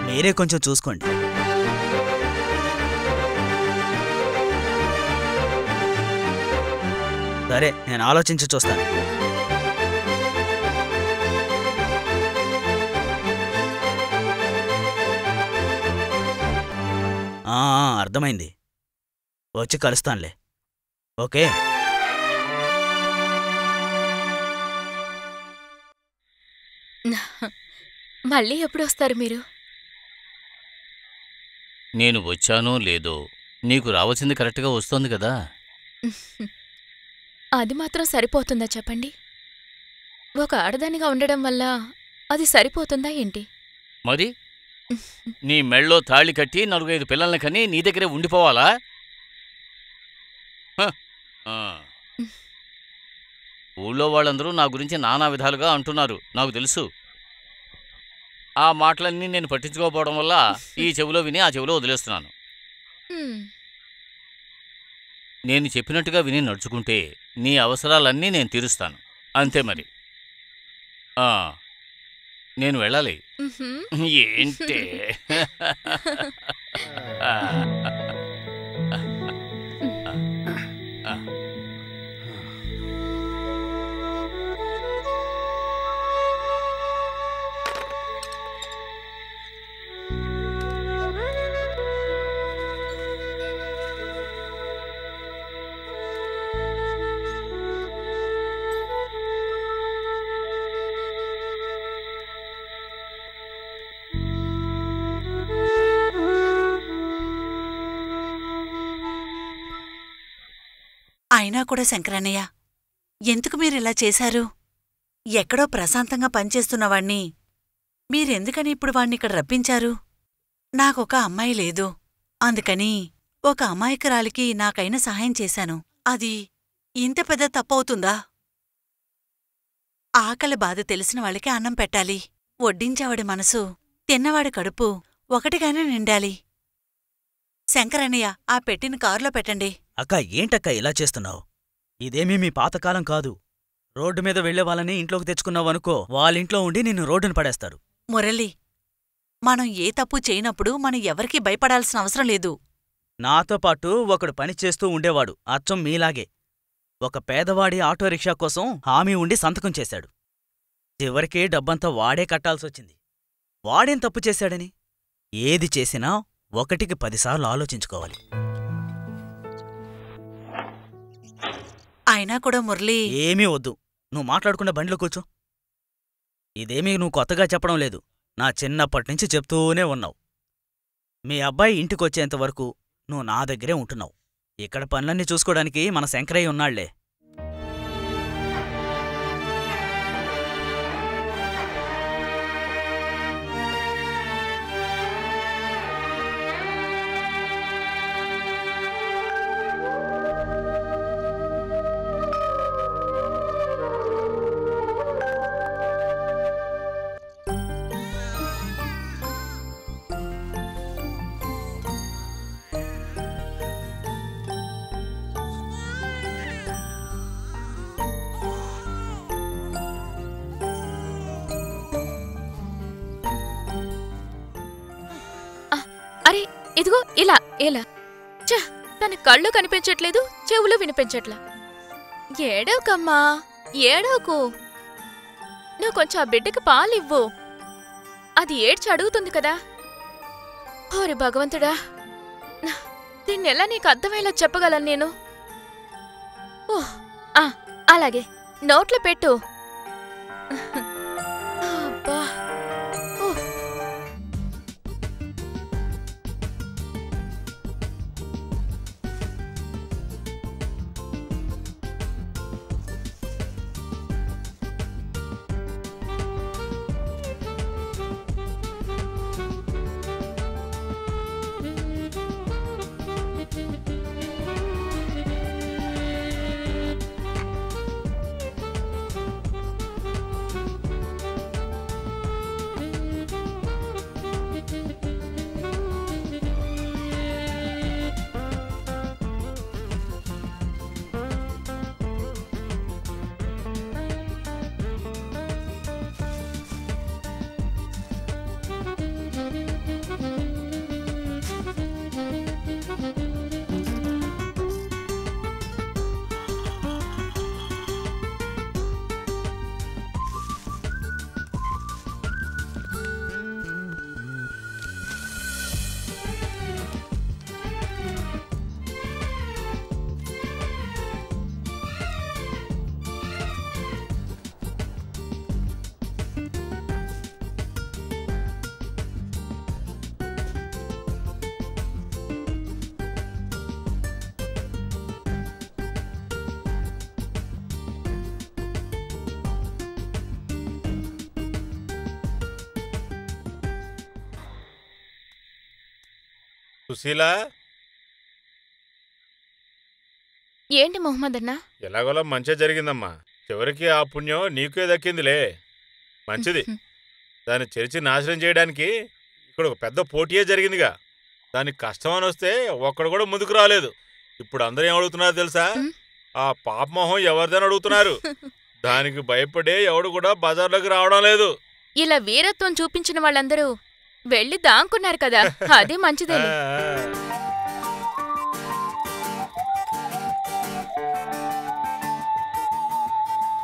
మీరే కొంచెం చూసుకోండి. సరే, నేను ఆలోచించి చూస్తాను. అర్థమైంది. వచ్చి కలుస్తానులే. ఓకే. మళ్ళీ ఎప్పుడు వస్తారు మీరు? నేను వచ్చానో లేదో నీకు రావాల్సింది కరెక్ట్గా వస్తోంది కదా. అది మాత్రం సరిపోతుందా చెప్పండి? ఒక ఆడదానిగా ఉండడం వల్ల అది సరిపోతుందా ఏంటి? మరి నీ మెళ్ళో తాళి కట్టి 4-5 పిల్లల్ని కని నీ దగ్గరే ఉండిపోవాలా? ఊళ్ళో వాళ్ళందరూ నా గురించి నానా విధాలుగా అంటున్నారు, నాకు తెలుసు. ఆ మాటలన్నీ నేను పట్టించుకోకపోవడం వల్ల ఈ చెవిలో విని ఆ చెవిలో వదిలేస్తున్నాను. నేను చెప్పినట్టుగా విని నడుచుకుంటే నీ అవసరాలన్నీ నేను తీరుస్తాను, అంతే. మరి నేను వెళ్ళాలి. ఏంటే? అయినా కూడా శంకరన్నయ్య, ఎందుకు మీరిలా చేశారు? ఎక్కడో ప్రశాంతంగా పనిచేస్తున్నవాణ్ణి మీరెందుకని ఇప్పుడు వాణ్ణిక్కడ రప్పించారు? నాకొక అమ్మాయి లేదు, అందుకని ఒక అమాయకురాలికి నాకైన సహాయం చేశాను. అది ఇంత పెద్ద తప్పవుతుందా? ఆకలి బాధ తెలిసిన వాళ్ళకి అన్నం పెట్టాలి. వడ్డించేవాడి మనసు, తిన్నవాడి కడుపు ఒకటిగానే నిండాలి. శంకరన్నయ్య, ఆ పెట్టిన కారులో పెట్టండి. అక్క, ఏంటక్క ఇలా చేస్తున్నావు? ఇదేమీ మీ పాతకాలం కాదు. రోడ్డు మీద వెళ్లే వాళ్ళని ఇంట్లోకి తెచ్చుకున్నావనుకో, వాళ్ళింట్లో ఉండి నిన్ను రోడ్డును పడేస్తారు. మురళి, మనం ఏ తప్పు చేయనప్పుడు మనం ఎవరికీ భయపడాల్సిన అవసరం లేదు. నాతో పాటు ఒకడు పని చేస్తూ ఉండేవాడు, అచ్చం మీలాగే. ఒక పేదవాడి ఆటో రిక్షా కోసం హామీ ఉండి సంతకం చేశాడు. చివరికి డబ్బంతా వాడే కట్టాల్సొచ్చింది. వాడేం తప్పు చేశాడని? ఏది చేసినా 1కి 10 సార్లు ఆలోచించుకోవాలి. అయినా కూడా మురళి, ఏమీ వద్దు, నువ్వు మాట్లాడకుండా బండిలో కూర్చో. ఇదేమీ నువ్వు కొత్తగా చెప్పడం లేదు, నా చిన్నప్పటినుంచి చెప్తూనే ఉన్నావు. మీ అబ్బాయి ఇంటికొచ్చేంతవరకు నువ్వు నా దగ్గరే ఉంటున్నావు. ఇక్కడ పనులన్నీ చూసుకోవడానికి మన శంకరయ్య ఉన్నాళ్లే. అరే ఇదిగో ఇలా ఇలా చ తన కళ్ళు కనిపించట్లేదు, చెవులు వినిపించట్లా. ఏడవకమ్మా, ఏడవకు. నువ్వు కొంచెం ఆ బిడ్డకి పాలివ్వు, అది ఏడ్చి అడుగుతుంది కదా. ఓరి భగవంతుడా, దీన్నెలా నీకు అర్థమయ్యేలా చెప్పగలను నేను? ఓహ్ అలాగే, నోట్లో పెట్టు. అబ్బా, సుశీల, ఏంటి మొహమ్మద్ అన్నా? ఎలాగోలా మంచిగా జరిగిందమ్మా. చివరికి ఆ పుణ్యం నీకే దక్కిందిలే. మంచిది. దాన్ని చెరిచి నాశనం చేయడానికి ఇక్కడ ఒక పెద్ద పోటీయే జరిగిందిగా. దానికి కష్టం అని వస్తే ఒక్కడు కూడా ముందుకు రాలేదు. ఇప్పుడు అందరూ ఏమడుగుతున్నారు తెలుసా? ఆ పాపమోహం ఎవరిదని అడుగుతున్నారు. దానికి భయపడే ఎవడు కూడా బజార్లోకి రావడం లేదు. ఇలా వీరత్వం చూపించిన వాళ్ళందరూ వెళ్ళి దాంకున్నారు కదా, అదే మంచిదే.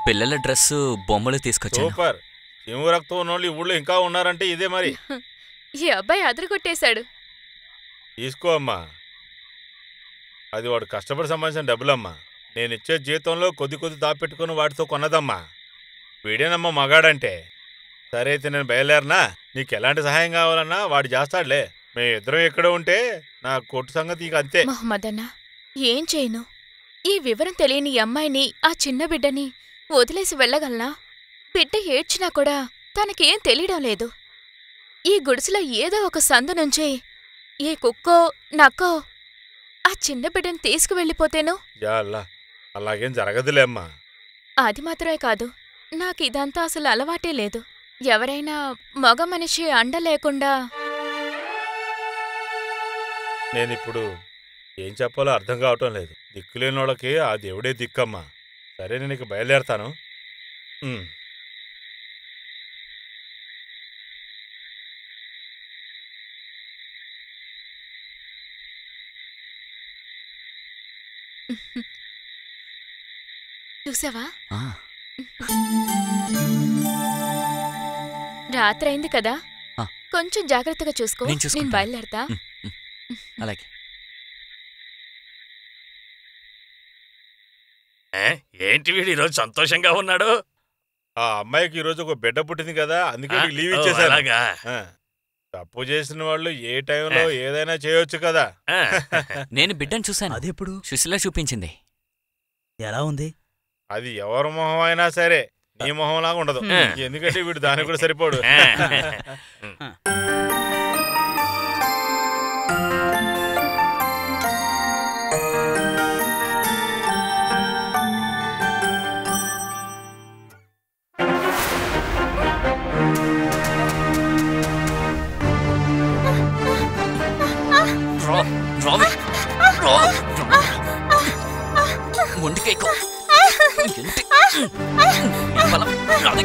పిల్లల డ్రెస్సు బొమ్మలు తీసుకొచ్చాను. సూపర్. శివు రక్తం ఉన్నోళ్ళు ఈ ఊళ్ళో ఇంకా ఉన్నారంటే ఇదే మరి. ఈ అబ్బాయి అదరగొట్టేశాడు. తీసుకో అమ్మా, అది వాడు కష్టపడి సంబంధించిన డబ్బులమ్మా. నేనిచ్చే జీతంలో కొద్ది కొద్ది దాపెట్టుకుని వాటితో కొన్నదమ్మా. వీడేనమ్మా మగాడంటే. సరే అయితే నేను బయలుదేరనా? నీకు ఎలాంటి సహాయం కావాలన్నా వాడు చేస్తాడులే. మేమిద్దరం ఎక్కడ ఉంటే నా కొట్టు సంగతి ఇక అంతే. మొహమ్మద్ అన్న, ఏం చేయను? ఈ వివరం తెలియని అమ్మాయిని, ఆ చిన్న బిడ్డని వదిలేసి వెళ్ళగలనా? బిడ్డ ఏడ్చినా కూడా తనకేం తెలియడం లేదు. ఈ గుడిసెలో ఏదో ఒక సందు నుంచి ఏ కుక్కో నక్కో ఆ చిన్న బిడ్డని తీసుకువెళ్ళిపోతేను. అలాగేం జరగదులే అమ్మా. అది మాత్రమే కాదు, నాకిదంతా అసలు అలవాటే లేదు. ఎవరైనా మగ మనిషి అండ లేకుండా. నేనిప్పుడు ఏం చెప్పాలో అర్థం కావటం లేదు. దిక్కులేనోళ్ళకి ఆ దేవుడే దిక్కమ్మా. సరే నేను ఇక బయలుదేరతాను. చూసావా? ఆ, రాత్రైంది కదా, ఆ. కొంచెం జాగ్రత్తగా చూసుకో. నేను చూసుకుంటాను. నేను బయలుదేరతా. అలాగే. ఏంటి వీడు ఈరోజు సంతోషంగా ఉన్నాడు? ఆ అమ్మాయికి ఈరోజు ఒక బిడ్డ పుట్టింది కదా, అందుకే ఆ? లీవ్ ఓ, ఇచ్చేసారు. అలాగా? తప్పు చేసిన వాళ్ళు ఏ టైంలో ఏదైనా చేయొచ్చు కదా. ఆ. నేను బిడ్డను చూశాను. అదెప్పుడు? సుశీల చూపించింది. ఎలా ఉంది? అది ఎవరి మొహం అయినా సరే నీ మొహంలాగా ఉండదు. ఎందుకంటే వీడు దానికి కూడా సరిపోడు. మొండికేకో ఏంటి బలం రాదే.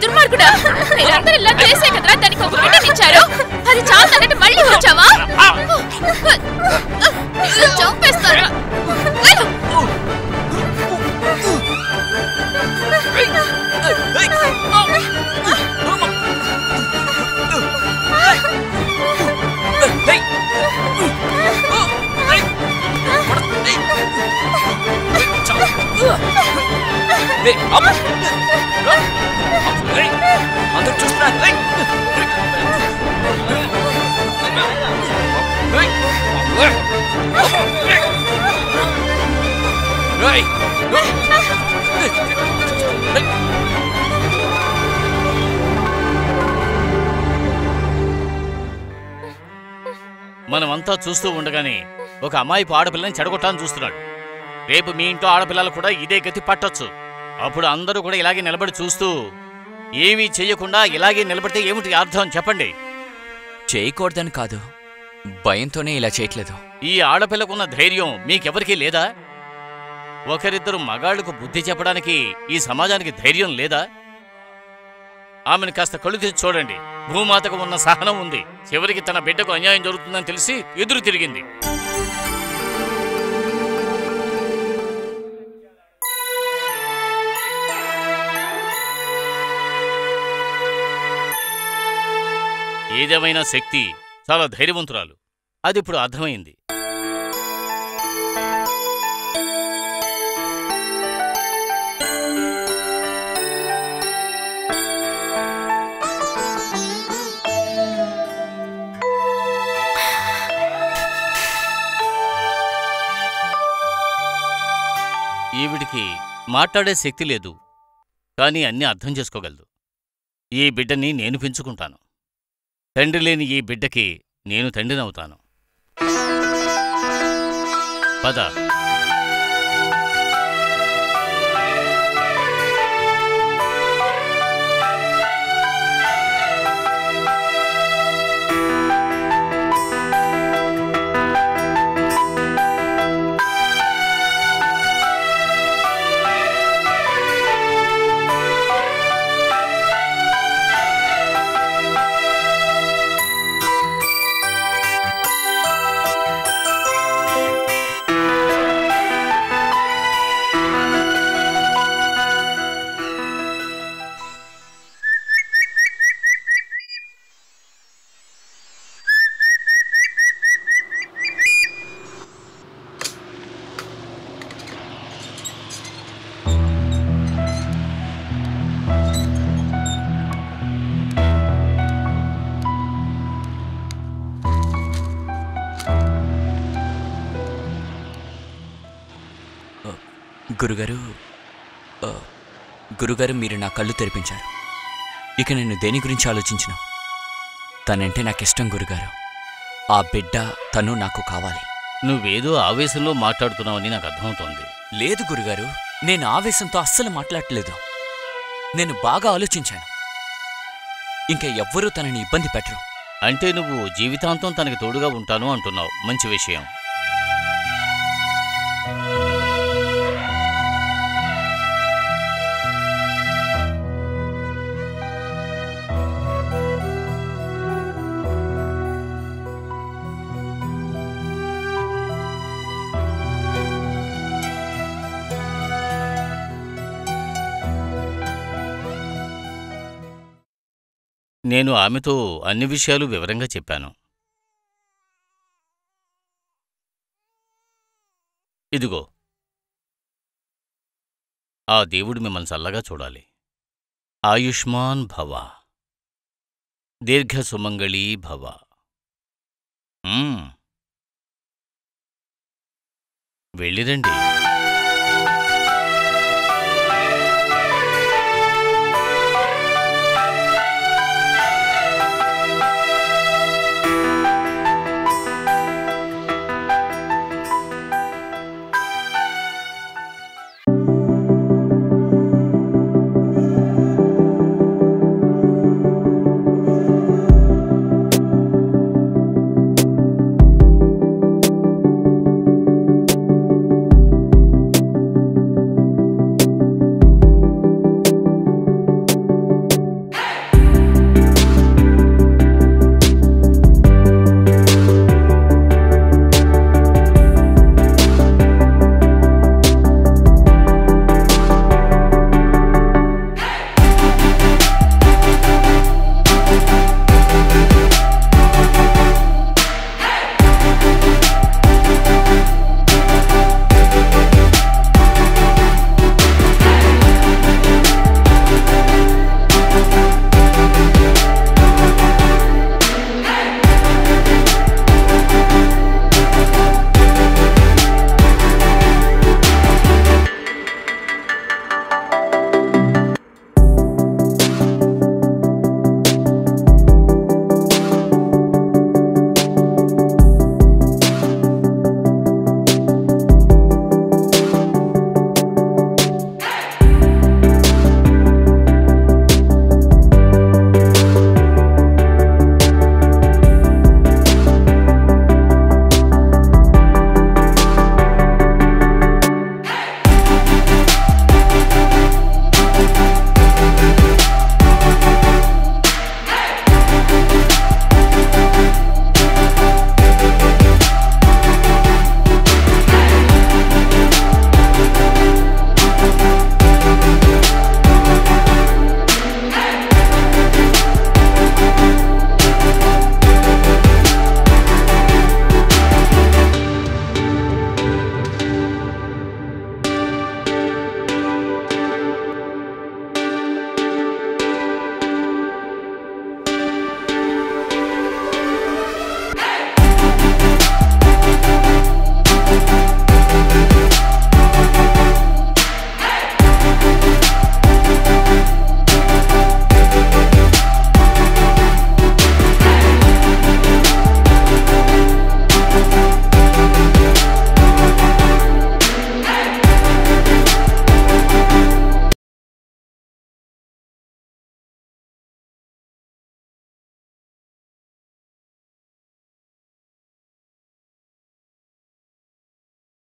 దుర్మార్గుడా, మీరందరూ ఇలా చేసే కదరా దానికి ఒక బిడ్డనిచ్చారు. అది చాలదన్నట్టు మళ్ళీ వచ్చావా? చంపేస్తారా? అందరూ చూస్తున్నారు. మనమంతా చూస్తూ ఉండగానే ఒక అమ్మాయిపు ఆడపిల్లని చెడగొట్టాలని చూస్తున్నాడు. రేపు మీ ఇంట్లో ఆడపిల్లలు కూడా ఇదే గతి పట్టొచ్చు. అప్పుడు అందరూ కూడా ఇలాగే నిలబడి చూస్తూ ఏమీ చెయ్యకుండా ఇలాగే నిలబడితే ఏమిటి అర్థం చెప్పండి? చేయకూడదని కాదు, భయంతోనే ఇలా చేయట్లేదు. ఈ ఆడపిల్లకున్న ధైర్యం మీకెవరికీ లేదా? ఒకరిద్దరు మగాళ్లకు బుద్ధి చెప్పడానికి ఈ సమాజానికి ధైర్యం లేదా? ఆమెను కాస్త కళ్ళు తెచ్చి చూడండి. భూమాతకు ఉన్న సహనం ఉంది. చివరికి తన బిడ్డకు అన్యాయం జరుగుతుందని తెలిసి ఎదురు తిరిగింది. ఏదేమైనా శక్తి చాలా ధైర్యవంతురాలు. అది ఇప్పుడు అర్థమైంది. ఈవిడికి మాట్లాడే శక్తి లేదు, కానీ అన్నీ అర్థం చేసుకోగలదు. ఈ బిడ్డని నేను పెంచుకుంటాను. తండ్రి లేని ఈ బిడ్డకి నేను తండ్రినవుతాను. పద. గురుగారు, మీరు నా కళ్ళు తెరిపించారు. ఇక నేను దేని గురించి ఆలోచించను. తనంటే నాకిష్టం గురుగారు. ఆ బిడ్డ తను నాకు కావాలి. నువ్వేదో ఆవేశంలో మాట్లాడుతున్నావని నాకు అర్థమవుతోంది. లేదు గురుగారు, నేను ఆవేశంతో అస్సలు మాట్లాడలేదు. నేను బాగా ఆలోచించాను. ఇంకా ఎవ్వరూ తనని ఇబ్బంది పెట్టరు. అంటే నువ్వు జీవితాంతం తనకి తోడుగా ఉంటాను అంటున్నావు. మంచి విషయం. నేను ఆమెతో అన్ని విషయాలు వివరంగా చెప్పాను. ఇదిగో, ఆ దేవుడు మిమ్మల్ని చల్లగా చూడాలి. ఆయుష్మాన్ భవ, దీర్ఘ సుమంగళీ భవ. వెళ్ళిరండి.